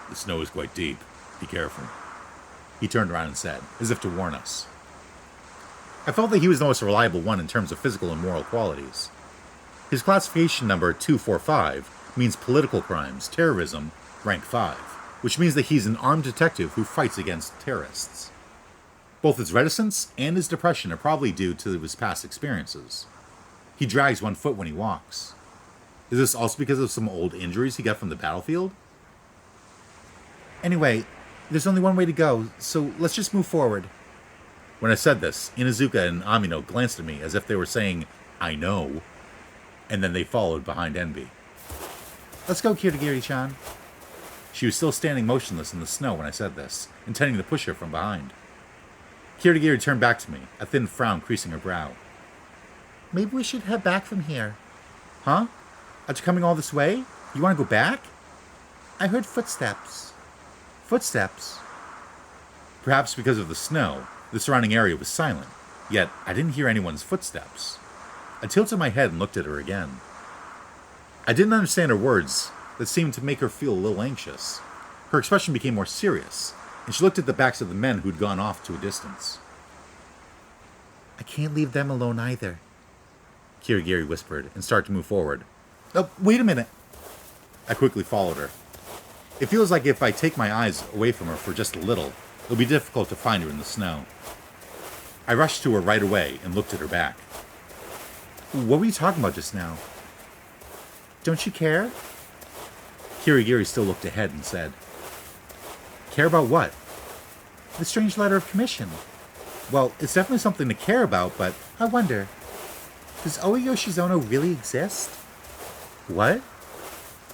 The snow is quite deep. Be careful. He turned around and said, as if to warn us. I felt that he was the most reliable one in terms of physical and moral qualities. His classification number 245 means political crimes, terrorism, rank 5, which means that he's an armed detective who fights against terrorists. Both his reticence and his depression are probably due to his past experiences. He drags one foot when he walks. Is this also because of some old injuries he got from the battlefield? Anyway, there's only one way to go, so let's just move forward. When I said this, Inuzuka and Amino glanced at me as if they were saying, I know, and then they followed behind Enby. Let's go, Kirigiri-chan. She was still standing motionless in the snow when I said this, intending to push her from behind. Kirigiri turned back to me, a thin frown creasing her brow. Maybe we should head back from here. Huh? After coming all this way? You want to go back? I heard footsteps. Footsteps? Perhaps because of the snow, the surrounding area was silent, yet I didn't hear anyone's footsteps. I tilted my head and looked at her again. I didn't understand her words that seemed to make her feel a little anxious. Her expression became more serious, and she looked at the backs of the men who'd gone off to a distance. I can't leave them alone either, Kirigiri whispered and started to move forward. Oh, wait a minute. I quickly followed her. It feels like if I take my eyes away from her for just a little, it'll be difficult to find her in the snow. I rushed to her right away and looked at her back. What were you talking about just now? Don't you care? Kirigiri still looked ahead and said, Care about what? The strange letter of commission. Well, it's definitely something to care about, but I wonder, does Oe Yoshizono really exist? What?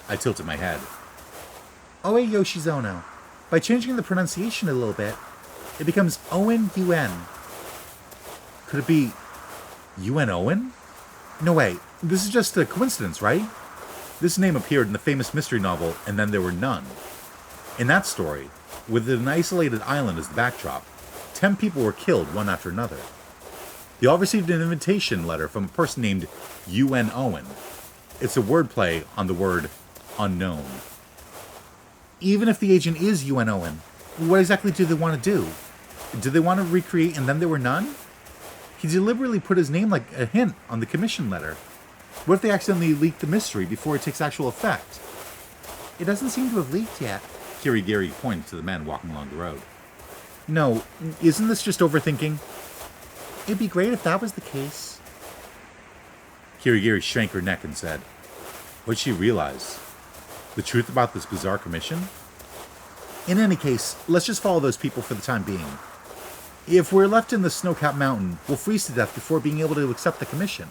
I tilted my head. Oe Yoshizono. By changing the pronunciation a little bit, it becomes Owen UN. Could it be UN Owen? No way, this is just a coincidence, right? This name appeared in the famous mystery novel, And Then There Were None. In that story, with an isolated island as the backdrop, 10 people were killed one after another. They all received an invitation letter from a person named UN Owen. It's a wordplay on the word unknown. Even if the agent is UN Owen, what exactly do they want to do? Do they want to recreate And Then There Were None? He deliberately put his name like a hint on the commission letter. What if they accidentally leak the mystery before it takes actual effect? It doesn't seem to have leaked yet. Kirigiri pointed to the men walking along the road. No, isn't this just overthinking? It'd be great if that was the case. Kirigiri shrank her neck and said, What'd she realize? The truth about this bizarre commission? In any case, let's just follow those people for the time being. If we're left in the snow-capped mountain, we'll freeze to death before being able to accept the commission.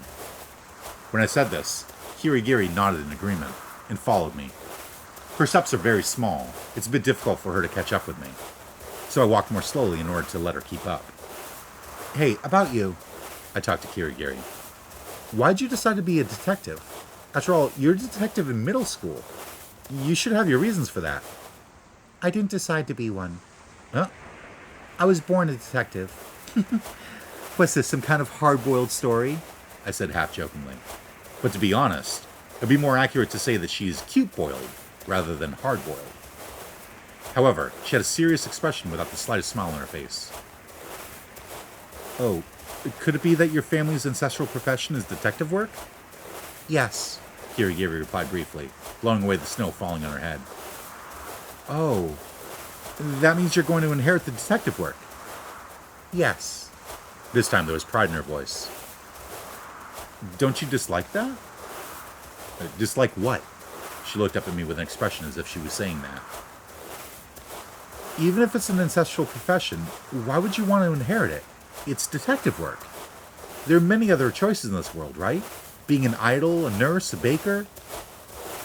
When I said this, Kirigiri nodded in agreement and followed me. Her steps are very small. It's a bit difficult for her to catch up with me. So I walked more slowly in order to let her keep up. Hey, about you, I talked to Kirigiri. Why'd you decide to be a detective? After all, you're a detective in middle school. You should have your reasons for that. I didn't decide to be one. Huh? I was born a detective. What's this, some kind of hard-boiled story? I said half-jokingly. But to be honest, it'd be more accurate to say that she's cute-boiled rather than hard-boiled. However, she had a serious expression without the slightest smile on her face. Oh, could it be that your family's ancestral profession is detective work? Yes, Kirigiri replied briefly, blowing away the snow falling on her head. Oh, that means you're going to inherit the detective work. Yes. This time there was pride in her voice. Don't you dislike that? Dislike what? She looked up at me with an expression as if she was saying that. Even if it's an ancestral profession, why would you want to inherit it? It's detective work. There are many other choices in this world, right? Being an idol, a nurse, a baker.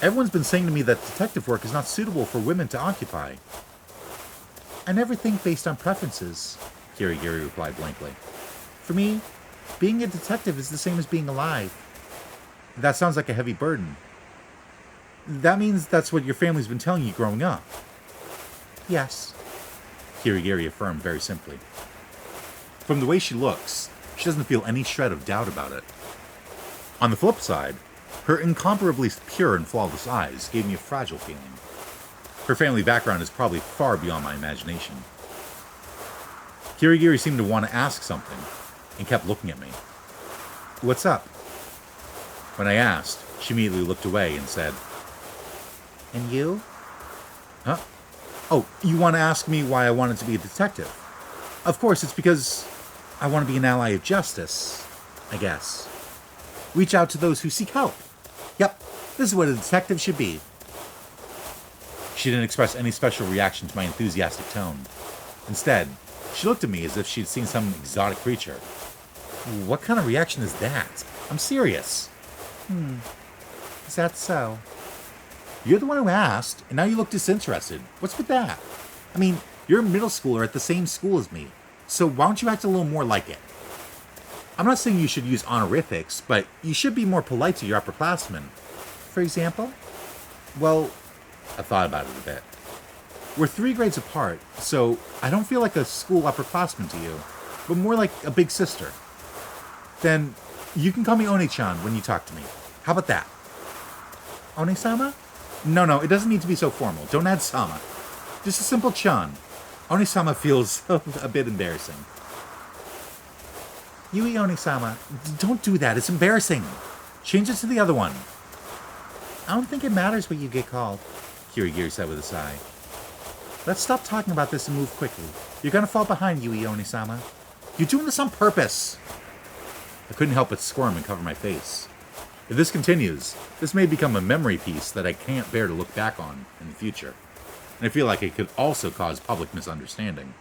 Everyone's been saying to me that detective work is not suitable for women to occupy. I never think based on preferences, Kirigiri replied blankly. For me, being a detective is the same as being alive. That sounds like a heavy burden. That means that's what your family's been telling you growing up. Yes, Kirigiri affirmed very simply. From the way she looks, she doesn't feel any shred of doubt about it. On the flip side, her incomparably pure and flawless eyes gave me a fragile feeling. Her family background is probably far beyond my imagination. Kirigiri seemed to want to ask something, and kept looking at me. What's up? When I asked, she immediately looked away and said, And you? Huh? Oh, you want to ask me why I wanted to be a detective? Of course, it's because I want to be an ally of justice, I guess. Reach out to those who seek help. Yep, this is what a detective should be. She didn't express any special reaction to my enthusiastic tone. Instead, she looked at me as if she'd seen some exotic creature. What kind of reaction is that? I'm serious. Is that so? You're the one who asked, and now you look disinterested. What's with that? I mean, you're a middle schooler at the same school as me, so why don't you act a little more like it? I'm not saying you should use honorifics, but you should be more polite to your upperclassmen. For example? Well, I thought about it a bit. We're 3 grades apart, so I don't feel like a school upperclassman to you, but more like a big sister. Then, You can call me One-chan when you talk to me. How about that? One-sama? No, it doesn't need to be so formal. Don't add sama. Just a simple chan. One-sama feels a bit embarrassing. Yui-Oneesama, don't do that. It's embarrassing. Change it to the other one. I don't think it matters what you get called, Kirigiri said with a sigh. Let's stop talking about this and move quickly. You're gonna fall behind, Yui-Oneesama. You're doing this on purpose. I couldn't help but squirm and cover my face. If this continues, this may become a memory piece that I can't bear to look back on in the future. And I feel like it could also cause public misunderstanding.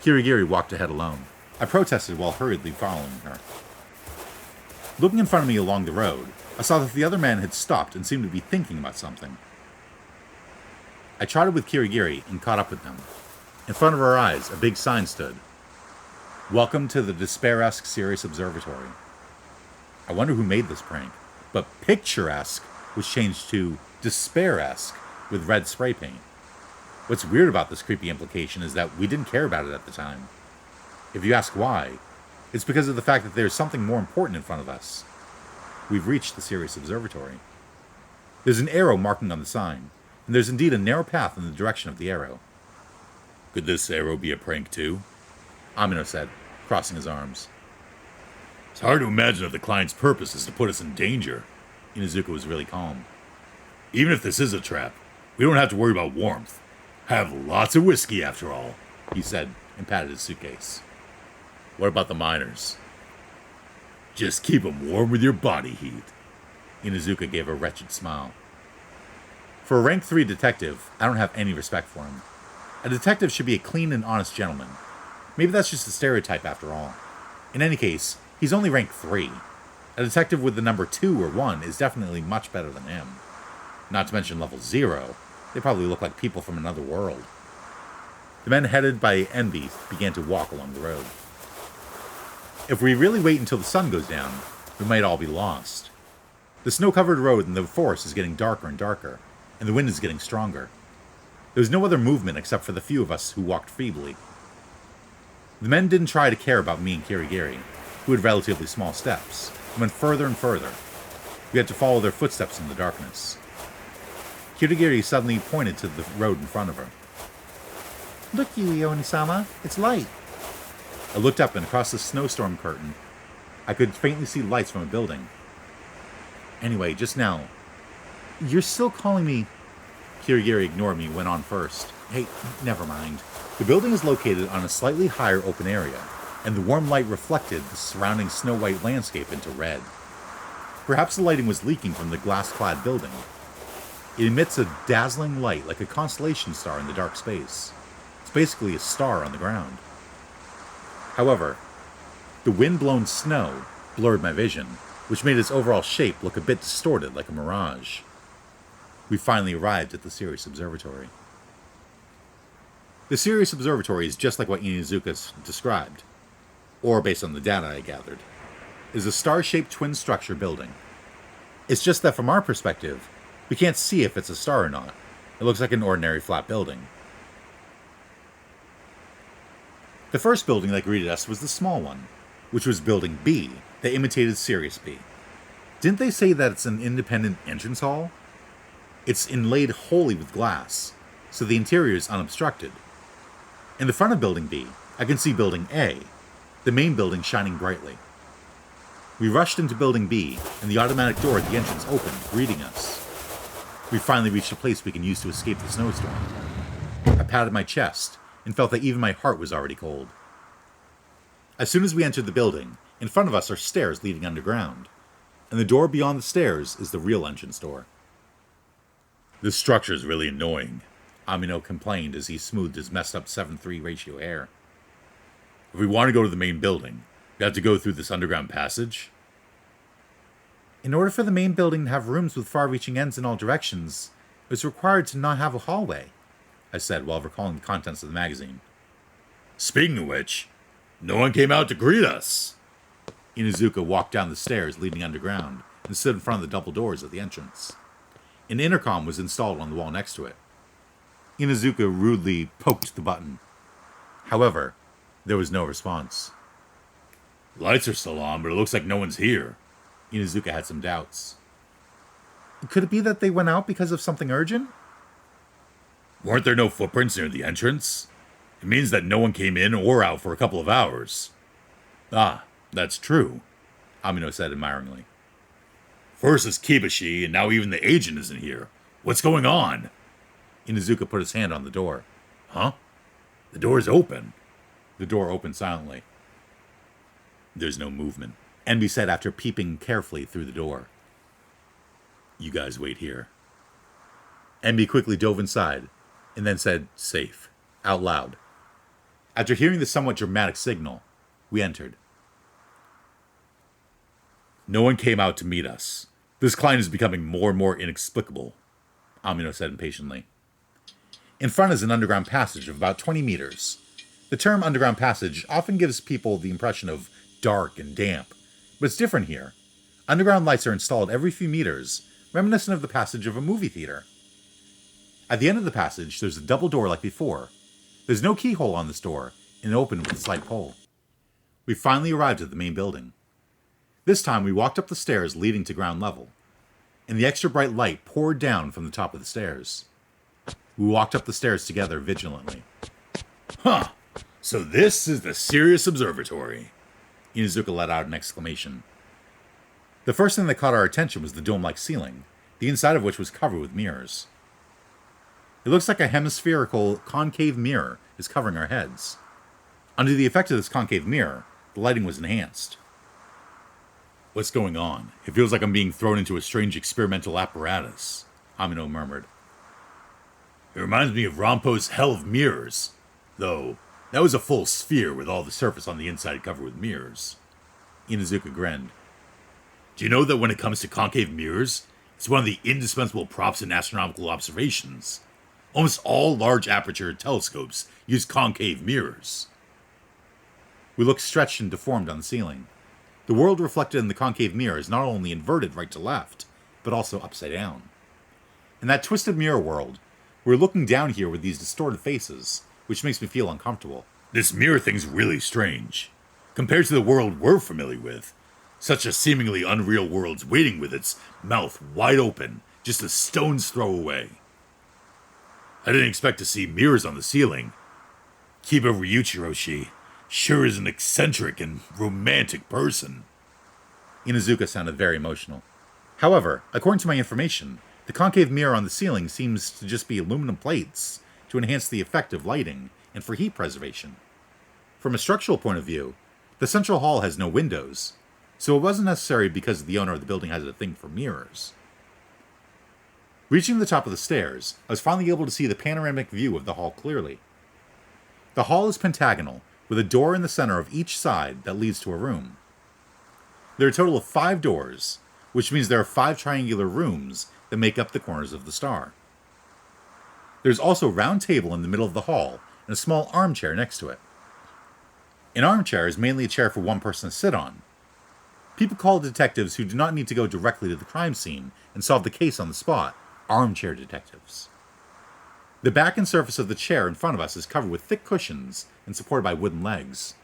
Kirigiri walked ahead alone. I protested while hurriedly following her. Looking in front of me along the road, I saw that the other man had stopped and seemed to be thinking about something. I trotted with Kirigiri and caught up with them. In front of our eyes, a big sign stood. Welcome to the Despair-esque Sirius Observatory. I wonder who made this prank, but Picturesque was changed to Despair-esque with red spray paint. What's weird about this creepy implication is that we didn't care about it at the time. If you ask why, it's because of the fact that there's something more important in front of us. We've reached the Sirius Observatory. There's an arrow marking on the sign, and there's indeed a narrow path in the direction of the arrow. Could this arrow be a prank too? Amino said, crossing his arms. It's hard to imagine if the client's purpose is to put us in danger. Inuzuka was really calm. Even if this is a trap, we don't have to worry about warmth. Have lots of whiskey after all, he said, and patted his suitcase. What about the miners? Just keep them warm with your body heat. Inuzuka gave a wretched smile. For a rank 3 detective, I don't have any respect for him. A detective should be a clean and honest gentleman. Maybe that's just a stereotype after all. In any case, he's only rank 3. A detective with the number 2 or 1 is definitely much better than him. Not to mention level 0, they probably look like people from another world. The men headed by Envy began to walk along the road. If we really wait until the sun goes down, we might all be lost. The snow-covered road in the forest is getting darker and darker, and the wind is getting stronger. There was no other movement except for the few of us who walked feebly. The men didn't try to care about me and Kirigiri, who had relatively small steps, and went further and further. We had to follow their footsteps in the darkness. Kirigiri suddenly pointed to the road in front of her. Look, Yui-Oneesama, it's light. I looked up, and across the snowstorm curtain, I could faintly see lights from a building. Anyway, just now, you're still calling me... Kirigiri ignored me and went on first. Hey, never mind. The building is located on a slightly higher open area, and the warm light reflected the surrounding snow-white landscape into red. Perhaps the lighting was leaking from the glass-clad building. It emits a dazzling light like a constellation star in the dark space. It's basically a star on the ground. However, the wind-blown snow blurred my vision, which made its overall shape look a bit distorted like a mirage. We finally arrived at the Sirius Observatory. The Sirius Observatory is just like what Inuzuka described, or based on the data I gathered. It is a star-shaped twin-structure building. It's just that from our perspective, we can't see if it's a star or not. It looks like an ordinary flat building. The first building that greeted us was the small one, which was Building B, that imitated Sirius B. Didn't they say that it's an independent entrance hall? It's inlaid wholly with glass, so the interior is unobstructed. In the front of Building B, I can see Building A, the main building shining brightly. We rushed into Building B, and the automatic door at the entrance opened, greeting us. We finally reached a place we can use to escape the snowstorm. I patted my chest, and felt that even my heart was already cold. As soon as we entered the building, in front of us are stairs leading underground, and the door beyond the stairs is the real entrance door. This structure is really annoying, Amino complained as he smoothed his messed up 7:3 ratio hair. If we want to go to the main building, we have to go through this underground passage? In order for the main building to have rooms with far-reaching ends in all directions, it was required to not have a hallway, I said while recalling the contents of the magazine. Speaking of which, no one came out to greet us. Inuzuka walked down the stairs leading underground and stood in front of the double doors at the entrance. An intercom was installed on the wall next to it. Inuzuka rudely poked the button. However, there was no response. Lights are still on, but it looks like no one's here. Inuzuka had some doubts. Could it be that they went out because of something urgent? Weren't there no footprints near the entrance? It means that no one came in or out for a couple of hours. Ah, that's true, Amino said admiringly. First is Kibashi, and now even the agent isn't here. What's going on? Inuzuka put his hand on the door. Huh? The door's open. The door opened silently. There's no movement, Enby said after peeping carefully through the door. You guys wait here. Enby quickly dove inside, and then said, safe, out loud. After hearing the somewhat dramatic signal, we entered. No one came out to meet us. This client is becoming more and more inexplicable, Amino said impatiently. In front is an underground passage of about 20 meters. The term underground passage often gives people the impression of dark and damp, but it's different here. Underground lights are installed every few meters, reminiscent of the passage of a movie theater. At the end of the passage, there's a double door like before. There's no keyhole on this door, and it opened with a slight pull. We finally arrived at the main building. This time we walked up the stairs leading to ground level, and the extra bright light poured down from the top of the stairs. We walked up the stairs together vigilantly. Huh, so this is the Sirius Observatory. Inuzuka let out an exclamation. The first thing that caught our attention was the dome-like ceiling, the inside of which was covered with mirrors. It looks like a hemispherical concave mirror is covering our heads. Under the effect of this concave mirror, the lighting was enhanced. What's going on? It feels like I'm being thrown into a strange experimental apparatus, Amino murmured. It reminds me of Rampo's Hell of Mirrors, though that was a full sphere with all the surface on the inside covered with mirrors. Inuzuka grinned. Do you know that when it comes to concave mirrors, it's one of the indispensable props in astronomical observations? Almost all large aperture telescopes use concave mirrors. We looked stretched and deformed on the ceiling. The world reflected in the concave mirror is not only inverted right to left, but also upside down. In that twisted mirror world, we're looking down here with these distorted faces, which makes me feel uncomfortable. This mirror thing's really strange. Compared to the world we're familiar with, such a seemingly unreal world's waiting with its mouth wide open, just a stone's throw away. I didn't expect to see mirrors on the ceiling. Kiba Ryuichiroshi sure is an eccentric and romantic person. Inuzuka sounded very emotional. However, according to my information, the concave mirror on the ceiling seems to just be aluminum plates to enhance the effect of lighting and for heat preservation. From a structural point of view, the central hall has no windows, so it wasn't necessary because the owner of the building has a thing for mirrors. Reaching the top of the stairs, I was finally able to see the panoramic view of the hall clearly. The hall is pentagonal, with a door in the center of each side that leads to a room. There are a total of 5 doors, which means there are 5 triangular rooms that make up the corners of the star. There's also a round table in the middle of the hall and a small armchair next to it. An armchair is mainly a chair for one person to sit on. People call detectives who do not need to go directly to the crime scene and solve the case on the spot armchair detectives. The back and surface of the chair in front of us is covered with thick cushions and supported by wooden legs.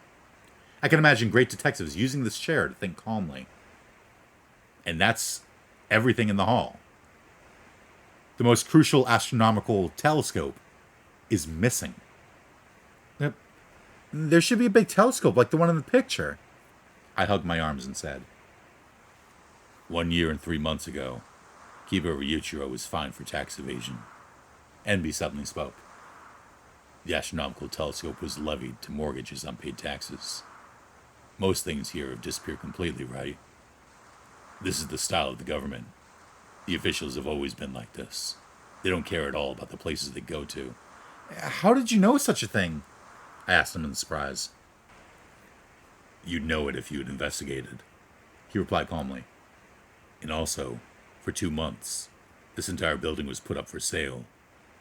I can imagine great detectives using this chair to think calmly. And that's everything in the hall. The most crucial astronomical telescope is missing. There should be a big telescope like the one in the picture. I hugged my arms and said. 1 year and 3 months ago, Kiba Ryuichiro was fined for tax evasion. Enby suddenly spoke. The astronomical telescope was levied to mortgage his unpaid taxes. Most things here have disappeared completely, right? This is the style of the government. The officials have always been like this. They don't care at all about the places they go to. How did you know such a thing? I asked him in surprise. You'd know it if you had investigated, he replied calmly. And also, for 2 months, this entire building was put up for sale,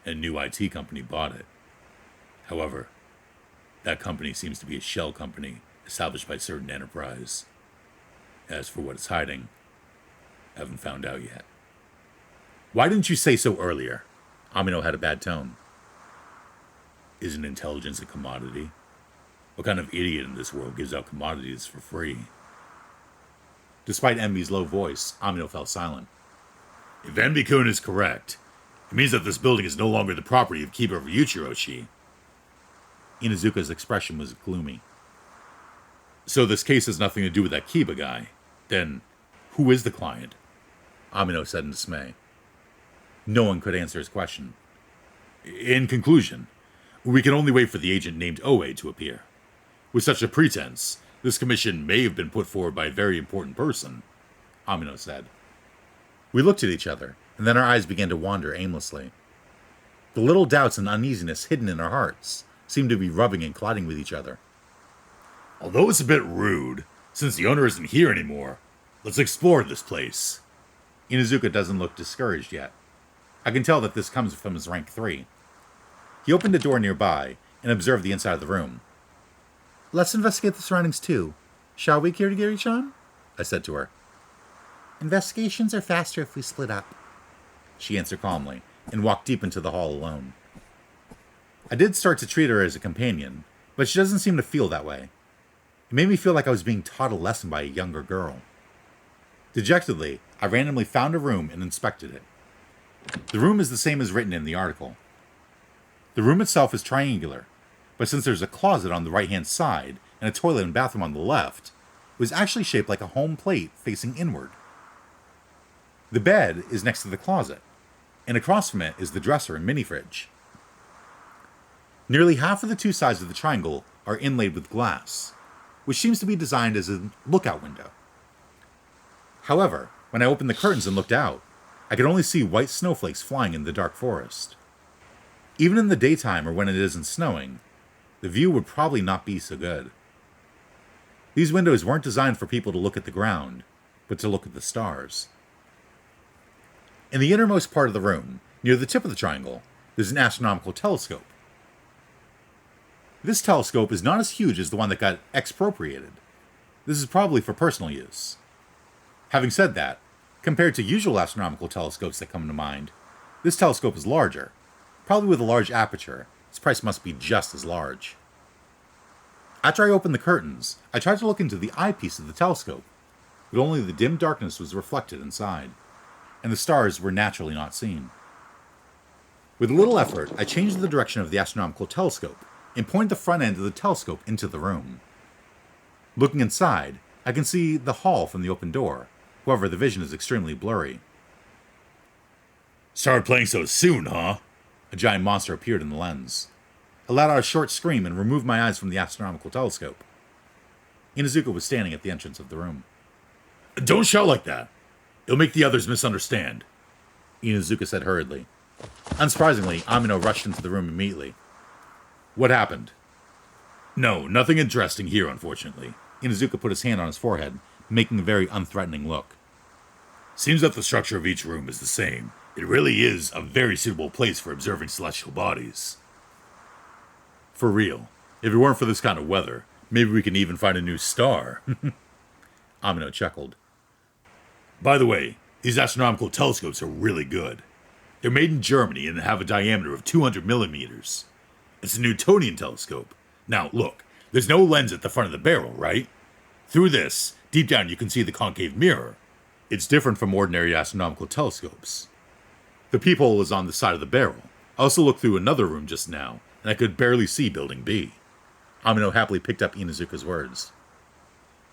and a new IT company bought it. However, that company seems to be a shell company established by a certain enterprise. As for what it's hiding, I haven't found out yet. Why didn't you say so earlier? Amino had a bad tone. Isn't intelligence a commodity? What kind of idiot in this world gives out commodities for free? Despite Envy's low voice, Amino fell silent. If Envy-kun is correct, it means that this building is no longer the property of Kiba Ryuichiroshi. Inuzuka's expression was gloomy. So this case has nothing to do with that Kiba guy. Then, who is the client? Amino said in dismay. No one could answer his question. In conclusion, we can only wait for the agent named Oe to appear. With such a pretense, this commission may have been put forward by a very important person, Amino said. We looked at each other, and then our eyes began to wander aimlessly. The little doubts and uneasiness hidden in our hearts seemed to be rubbing and colliding with each other. Although it's a bit rude, since the owner isn't here anymore, let's explore this place. Inuzuka doesn't look discouraged yet. I can tell that this comes from his rank 3. He opened a door nearby and observed the inside of the room. Let's investigate the surroundings too, shall we, Kirigiri-chan? I said to her. Investigations are faster if we split up, she answered calmly, and walked deep into the hall alone. I did start to treat her as a companion, but she doesn't seem to feel that way. It made me feel like I was being taught a lesson by a younger girl. Dejectedly, I randomly found a room and inspected it. The room is the same as written in the article. The room itself is triangular, but since there's a closet on the right-hand side and a toilet and bathroom on the left, it was actually shaped like a home plate facing inward. The bed is next to the closet, and across from it is the dresser and mini-fridge. Nearly half of the two sides of the triangle are inlaid with glass, which seems to be designed as a lookout window. However, when I opened the curtains and looked out, I could only see white snowflakes flying in the dark forest. Even in the daytime or when it isn't snowing, the view would probably not be so good. These windows weren't designed for people to look at the ground, but to look at the stars. In the innermost part of the room, near the tip of the triangle, there's an astronomical telescope. This telescope is not as huge as the one that got expropriated. This is probably for personal use. Having said that, compared to usual astronomical telescopes that come to mind, this telescope is larger. Probably with a large aperture, its price must be just as large. After I opened the curtains, I tried to look into the eyepiece of the telescope, but only the dim darkness was reflected inside, and the stars were naturally not seen. With a little effort, I changed the direction of the astronomical telescope and pointed the front end of the telescope into the room. Looking inside, I can see the hall from the open door. However, the vision is extremely blurry. Started playing so soon, huh? A giant monster appeared in the lens. I let out a short scream and removed my eyes from the astronomical telescope. Inuzuka was standing at the entrance of the room. Don't shout like that. It'll make the others misunderstand, Inuzuka said hurriedly. Unsurprisingly, Amino rushed into the room immediately. What happened? No, nothing interesting here, unfortunately. Inuzuka put his hand on his forehead, making a very unthreatening look. Seems that the structure of each room is the same. It really is a very suitable place for observing celestial bodies. For real, if it weren't for this kind of weather, maybe we can even find a new star. Amino chuckled. By the way, these astronomical telescopes are really good. They're made in Germany and have a diameter of 200 millimeters. It's a Newtonian telescope. Now, look, there's no lens at the front of the barrel, right? Through this, deep down you can see the concave mirror. It's different from ordinary astronomical telescopes. The peephole is on the side of the barrel. I also looked through another room just now, and I could barely see Building B. Amino happily picked up Inuzuka's words.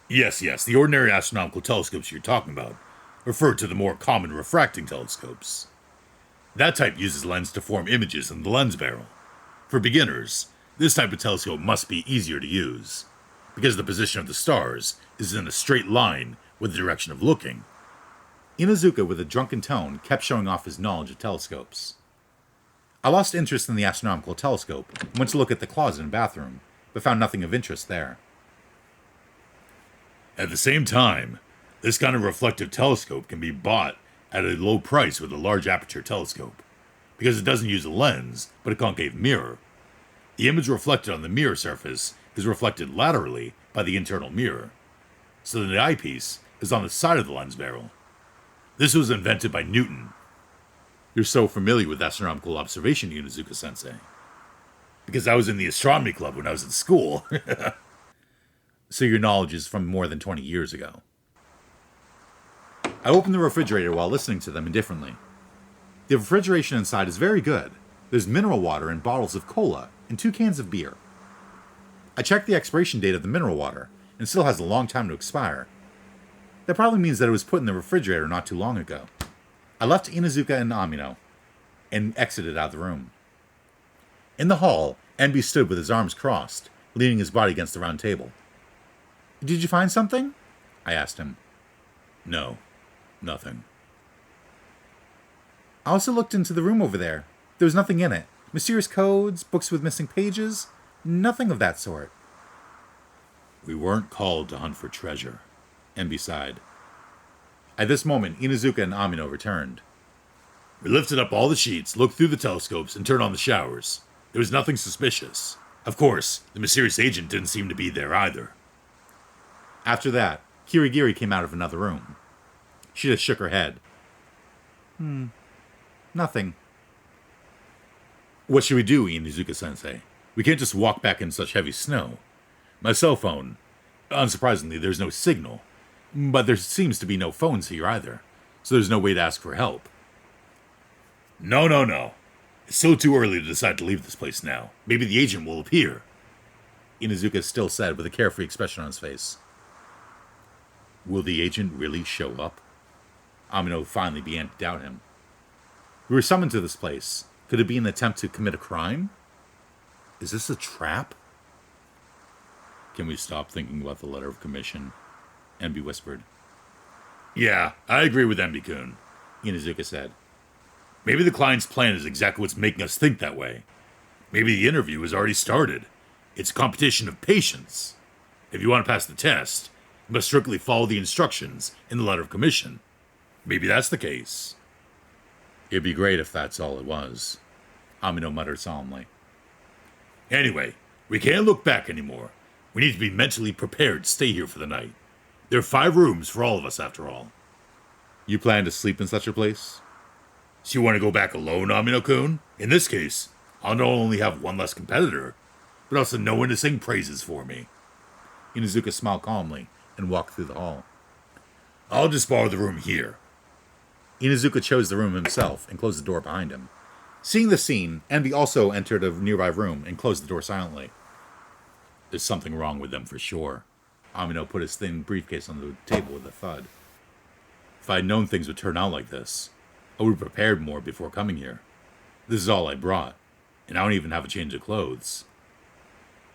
Yes, the ordinary astronomical telescopes you're talking about refer to the more common refracting telescopes. That type uses lens to form images in the lens barrel. For beginners, this type of telescope must be easier to use, because the position of the stars is in a straight line with the direction of looking. Inuzuka, with a drunken tone, kept showing off his knowledge of telescopes. I lost interest in the astronomical telescope and went to look at the closet and bathroom, but found nothing of interest there. At the same time, this kind of reflective telescope can be bought at a low price with a large aperture telescope, because it doesn't use a lens, but a concave mirror. The image reflected on the mirror surface is reflected laterally by the internal mirror, so that the eyepiece is on the side of the lens barrel. This was invented by Newton. You're so familiar with astronomical observation, Inuzuka-sensei. Because I was in the astronomy club when I was in school. So your knowledge is from more than 20 years ago. I opened the refrigerator while listening to them indifferently. The refrigeration inside is very good. There's mineral water and bottles of cola and 2 cans of beer. I checked the expiration date of the mineral water, and it still has a long time to expire. That probably means that it was put in the refrigerator not too long ago. I left Inuzuka and Amino, and exited out of the room. In the hall, Enby stood with his arms crossed, leaning his body against the round table. "Did you find something?" I asked him. No, nothing. I also looked into the room over there. There was nothing in it. Mysterious codes, books with missing pages, nothing of that sort. We weren't called to hunt for treasure, Enby sighed. At this moment, Inuzuka and Amino returned. We lifted up all the sheets, looked through the telescopes, and turned on the showers. There was nothing suspicious. Of course, the mysterious agent didn't seem to be there either. After that, Kirigiri came out of another room. She just shook her head. Nothing. What should we do, Inuzuka-sensei? We can't just walk back in such heavy snow. My cell phone, unsurprisingly, there's no signal. But there seems to be no phones here either, so there's no way to ask for help. No. It's still too early to decide to leave this place now. Maybe the agent will appear. Inuzuka still said with a carefree expression on his face. Will the agent really show up? Amino finally began to doubt him. We were summoned to this place. Could it be an attempt to commit a crime? Is this a trap? Can we stop thinking about the letter of commission? Enby whispered. Yeah, I agree with Enby-kun, Inuzuka said. Maybe the client's plan is exactly what's making us think that way. Maybe the interview has already started. It's a competition of patience. If you want to pass the test, you must strictly follow the instructions in the letter of commission. Maybe that's the case. It'd be great if that's all it was, Amino muttered solemnly. Anyway, we can't look back anymore. We need to be mentally prepared to stay here for the night. There are 5 rooms for all of us, after all. You plan to sleep in such a place? So you want to go back alone, Amino-kun? In this case, I'll not only have one less competitor, but also no one to sing praises for me. Inuzuka smiled calmly and walked through the hall. I'll just borrow the room here. Inuzuka chose the room himself and closed the door behind him. Seeing the scene, Enby also entered a nearby room and closed the door silently. There's something wrong with them for sure. Amino put his thin briefcase on the table with a thud. If I'd known things would turn out like this, I would have prepared more before coming here. This is all I brought, and I don't even have a change of clothes.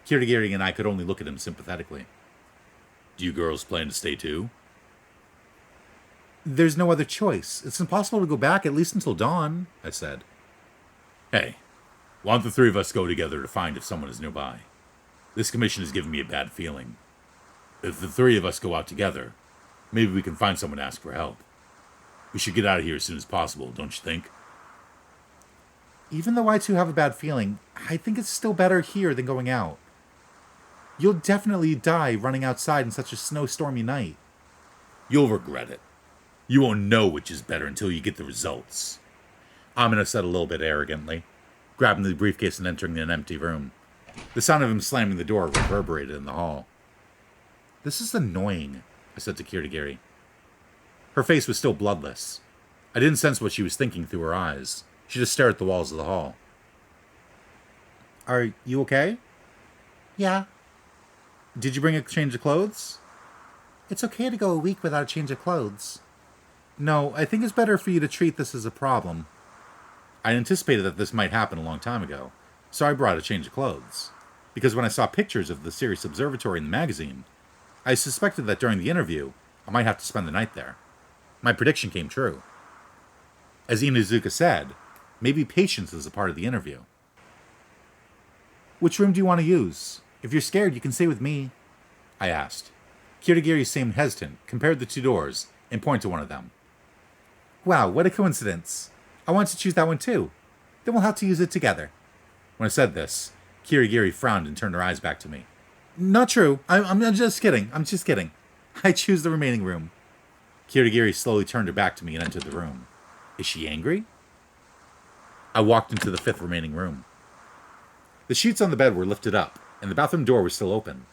Kirigiri and I could only look at him sympathetically. Do you girls plan to stay too? There's no other choice. It's impossible to go back, at least until dawn, I said. Hey, why don't the 3 of us go together to find if someone is nearby? This commission has given me a bad feeling. If the 3 of us go out together, maybe we can find someone to ask for help. We should get out of here as soon as possible, don't you think? Even though I too have a bad feeling, I think it's still better here than going out. You'll definitely die running outside in such a snowstormy night. You'll regret it. You won't know which is better until you get the results. Amino said a little bit arrogantly, grabbing the briefcase and entering an empty room. The sound of him slamming the door reverberated in the hall. This is annoying, I said to Kirigiri. Her face was still bloodless. I didn't sense what she was thinking through her eyes. She just stared at the walls of the hall. Are you okay? Yeah. Did you bring a change of clothes? It's okay to go a week without a change of clothes. No, I think it's better for you to treat this as a problem. I anticipated that this might happen a long time ago, so I brought a change of clothes. Because when I saw pictures of the Sirius Observatory in the magazine, I suspected that during the interview, I might have to spend the night there. My prediction came true. As Inuzuka said, maybe patience is a part of the interview. Which room do you want to use? If you're scared, you can stay with me, I asked. Kirigiri seemed hesitant, compared the 2 doors, and pointed to one of them. Wow, what a coincidence. I wanted to choose that one too. Then we'll have to use it together. When I said this, Kirigiri frowned and turned her eyes back to me. Not true. I'm just kidding. I'm just kidding. I choose the remaining room. Kirigiri slowly turned her back to me and entered the room. Is she angry? I walked into the 5th remaining room. The sheets on the bed were lifted up, and the bathroom door was still open.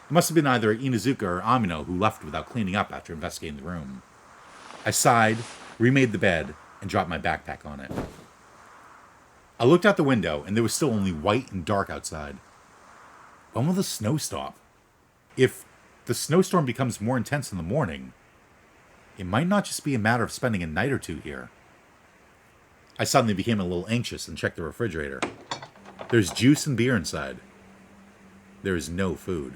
It must have been either Inuzuka or Amino who left without cleaning up after investigating the room. I sighed, remade the bed, and dropped my backpack on it. I looked out the window, and there was still only white and dark outside. When will the snow stop? If the snowstorm becomes more intense in the morning, it might not just be a matter of spending a night or two here. I suddenly became a little anxious and checked the refrigerator. There's juice and beer inside. There is no food.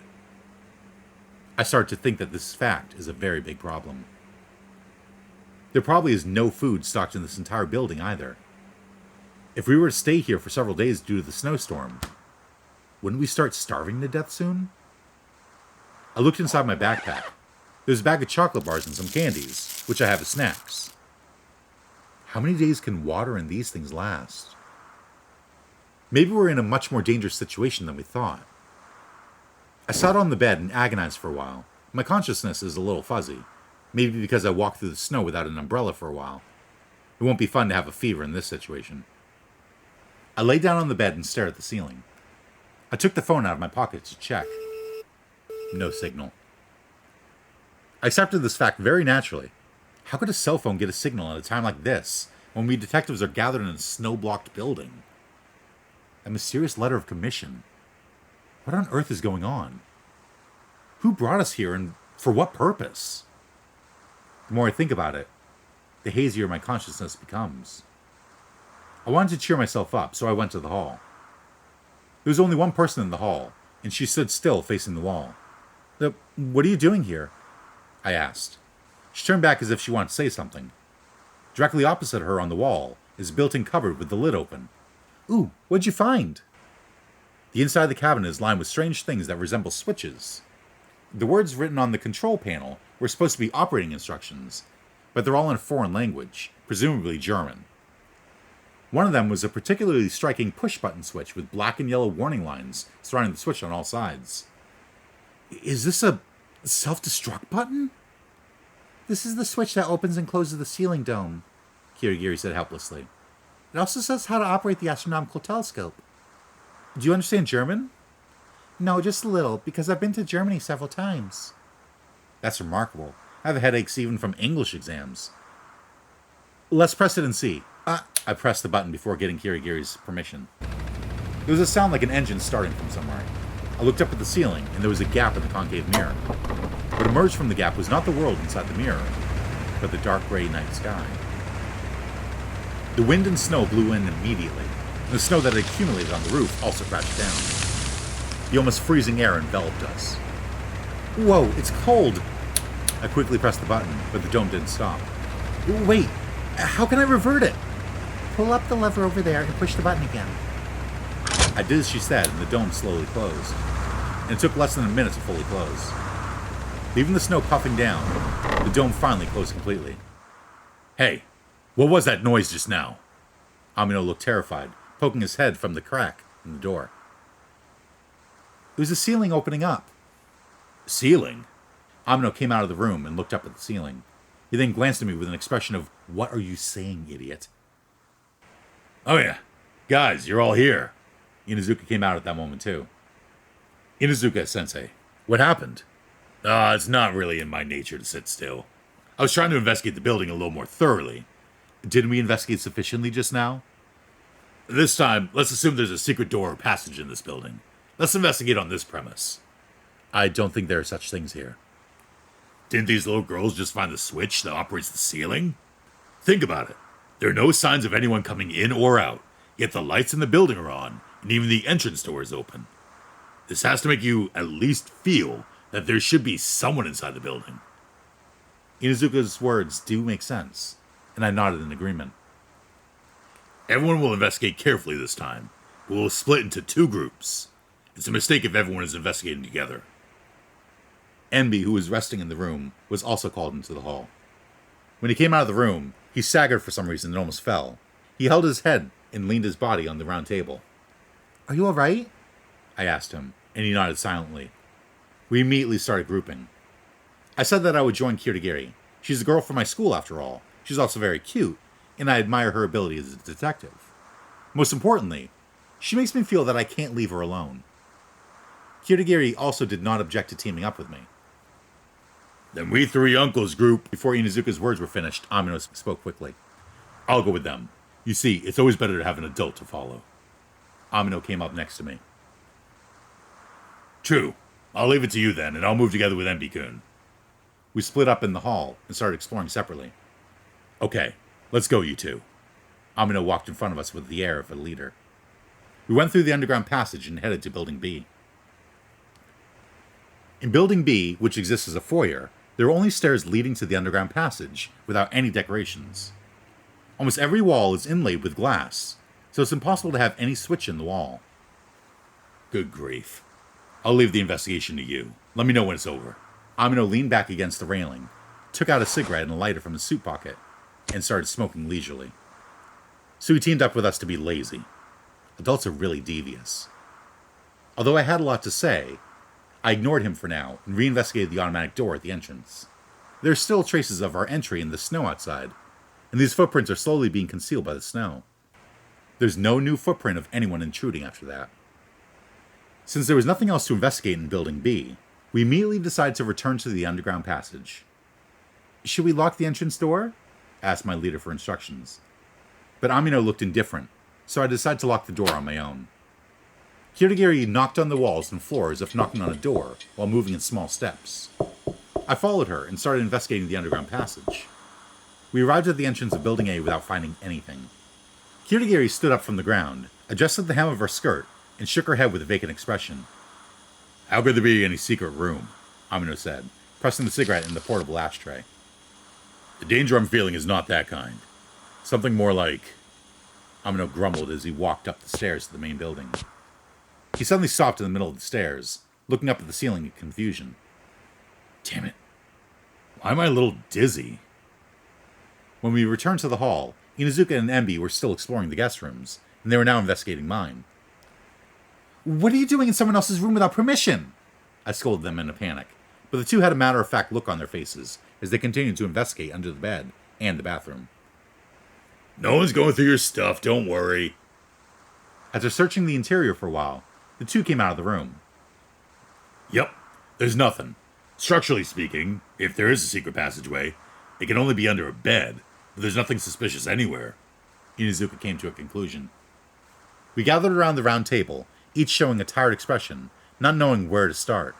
I started to think that this fact is a very big problem. There probably is no food stocked in this entire building either. If we were to stay here for several days due to the snowstorm, wouldn't we start starving to death soon? I looked inside my backpack. There's a bag of chocolate bars and some candies, which I have as snacks. How many days can water and these things last? Maybe we're in a much more dangerous situation than we thought. I sat on the bed and agonized for a while. My consciousness is a little fuzzy. Maybe because I walked through the snow without an umbrella for a while. It won't be fun to have a fever in this situation. I lay down on the bed and stared at the ceiling. I took the phone out of my pocket to check. No signal. I accepted this fact very naturally. How could a cell phone get a signal at a time like this, when we detectives are gathered in a snow-blocked building? A mysterious letter of commission. What on earth is going on? Who brought us here, and for what purpose? The more I think about it, the hazier my consciousness becomes. I wanted to cheer myself up, so I went to the hall. There was only one person in the hall, and she stood still facing the wall. What are you doing here? I asked. She turned back as if she wanted to say something. Directly opposite her on the wall is a built-in cupboard with the lid open. Ooh, what'd you find? The inside of the cabinet is lined with strange things that resemble switches. The words written on the control panel were supposed to be operating instructions, but they're all in a foreign language, presumably German. One of them was a particularly striking push-button switch with black and yellow warning lines surrounding the switch on all sides. Is this a self-destruct button? This is the switch that opens and closes the ceiling dome, Kirigiri said helplessly. It also says how to operate the astronomical telescope. Do you understand German? No, just a little, because I've been to Germany several times. That's remarkable. I have headaches even from English exams. Let's press it and see. I pressed the button before getting Kirigiri's permission. There was a sound like an engine starting from somewhere. I looked up at the ceiling, and there was a gap in the concave mirror. What emerged from the gap was not the world inside the mirror, but the dark gray night sky. The wind and snow blew in immediately, and the snow that had accumulated on the roof also crashed down. The almost freezing air enveloped us. Whoa, it's cold! I quickly pressed the button, but the dome didn't stop. Wait, how can I revert it? Pull up the lever over there and push the button again. I did as she said, and the dome slowly closed. And it took less than a minute to fully close. Leaving the snow puffing down, the dome finally closed completely. Hey, what was that noise just now? Amino looked terrified, poking his head from the crack in the door. It was the ceiling opening up. Ceiling? Amino came out of the room and looked up at the ceiling. He then glanced at me with an expression of, "What are you saying, idiot?" Oh yeah. Guys, you're all here. Inuzuka came out at that moment too. Inuzuka-sensei, what happened? It's not really in my nature to sit still. I was trying to investigate the building a little more thoroughly. Didn't we investigate sufficiently just now? This time, let's assume there's a secret door or passage in this building. Let's investigate on this premise. I don't think there are such things here. Didn't these little girls just find the switch that operates the ceiling? Think about it. There are no signs of anyone coming in or out, yet the lights in the building are on, and even the entrance door is open. This has to make you at least feel that there should be someone inside the building. Inuzuka's words do make sense, and I nodded in agreement. Everyone will investigate carefully this time. We will split into 2 groups. It's a mistake if everyone is investigating together. Enby, who was resting in the room, was also called into the hall. When he came out of the room, he staggered for some reason and almost fell. He held his head and leaned his body on the round table. Are you all right? I asked him, and he nodded silently. We immediately started grouping. I said that I would join Kirigiri. She's a girl from my school, after all. She's also very cute, and I admire her ability as a detective. Most importantly, She makes me feel that I can't leave her alone. Kirigiri also did not object to teaming up with me. Then we three uncles group. Before Inuzuka's words were finished, Amino spoke quickly. I'll go with them. You see, it's always better to have an adult to follow. Amino came up next to me. True. I'll leave it to you then, and I'll move together with Enbi-kun. We split up in the hall and started exploring separately. Okay, let's go, you two. Amino walked in front of us with the air of a leader. We went through the underground passage and headed to Building B. In Building B, which exists as a foyer, there are only stairs leading to the underground passage, without any decorations. Almost every wall is inlaid with glass, so it's impossible to have any switch in the wall. Good grief. I'll leave the investigation to you. Let me know when it's over. Amino leaned back against the railing, took out a cigarette and a lighter from his suit pocket, and started smoking leisurely. So he teamed up with us to be lazy. Adults are really devious. Although I had a lot to say, I ignored him for now and reinvestigated the automatic door at the entrance. There are still traces of our entry in the snow outside, and these footprints are slowly being concealed by the snow. There's no new footprint of anyone intruding after that. Since there was nothing else to investigate in Building B, we immediately decided to return to the underground passage. Should we lock the entrance door? Asked my leader for instructions. But Amino looked indifferent, so I decided to lock the door on my own. Kirigiri knocked on the walls and floor as if knocking on a door, while moving in small steps. I followed her and started investigating the underground passage. We arrived at the entrance of Building A without finding anything. Kirigiri stood up from the ground, adjusted the hem of her skirt, and shook her head with a vacant expression. How could there be any secret room? Amino said, pressing the cigarette in the portable ashtray. The danger I'm feeling is not that kind. Something more like... Amino grumbled as he walked up the stairs to the main building. He suddenly stopped in the middle of the stairs, looking up at the ceiling in confusion. Damn it. Why am I a little dizzy? When we returned to the hall, Inuzuka and Enbi were still exploring the guest rooms, and they were now investigating mine. What are you doing in someone else's room without permission? I scolded them in a panic, but the two had a matter-of-fact look on their faces as they continued to investigate under the bed and the bathroom. No one's going through your stuff, don't worry. After searching the interior for a while, the two came out of the room. Yep, there's nothing. Structurally speaking, if there is a secret passageway, it can only be under a bed, but there's nothing suspicious anywhere. Inuzuka came to a conclusion. We gathered around the round table, each showing a tired expression, not knowing where to start.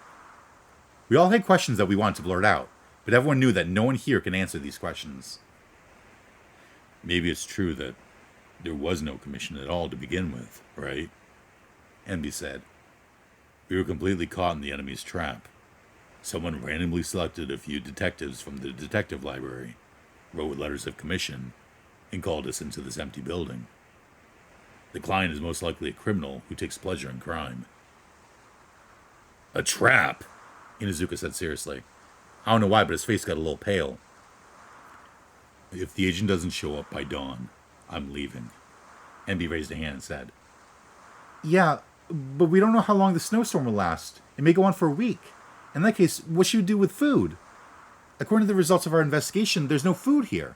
We all had questions that we wanted to blurt out, but everyone knew that no one here can answer these questions. Maybe it's true that there was no commission at all to begin with, right? Enbi said. We were completely caught in the enemy's trap. Someone randomly selected a few detectives from the detective library, wrote letters of commission, and called us into this empty building. The client is most likely a criminal who takes pleasure in crime. A trap, Inuzuka said seriously. I don't know why, but his face got a little pale. If the agent doesn't show up by dawn, I'm leaving. Enbi raised a hand and said. Yeah, but we don't know how long the snowstorm will last. It may go on for a week. In that case, what should we do with food? According to the results of our investigation, there's no food here.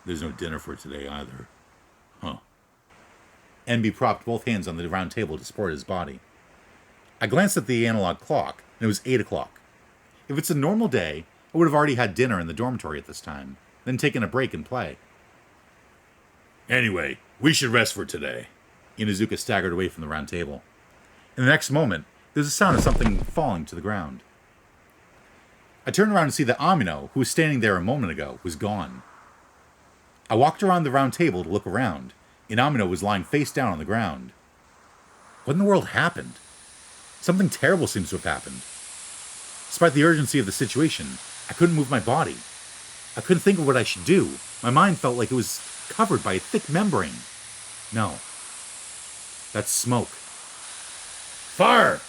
There's no dinner for today either. Huh. Enbi propped both hands on the round table to support his body. I glanced at the analog clock, and it was 8 o'clock. If it's a normal day, I would have already had dinner in the dormitory at this time, then taken a break and play. Anyway, we should rest for today. Inuzuka staggered away from the round table. In the next moment, there was a sound of something falling to the ground. I turned around to see that Amino, who was standing there a moment ago, was gone. I walked around the round table to look around, and Amino was lying face down on the ground. What in the world happened? Something terrible seems to have happened. Despite the urgency of the situation, I couldn't move my body. I couldn't think of what I should do. My mind felt like it was covered by a thick membrane. No. That's smoke. Fire!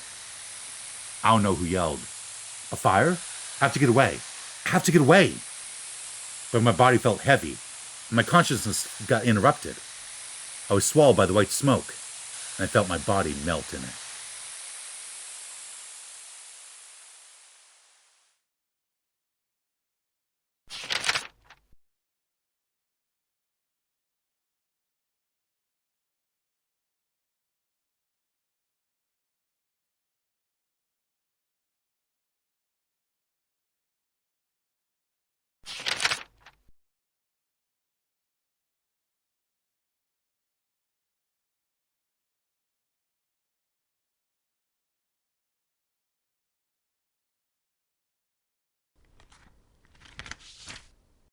I don't know who yelled. A fire? I have to get away. I have to get away! But my body felt heavy, and my consciousness got interrupted. I was swallowed by the white smoke, and I felt my body melt in it.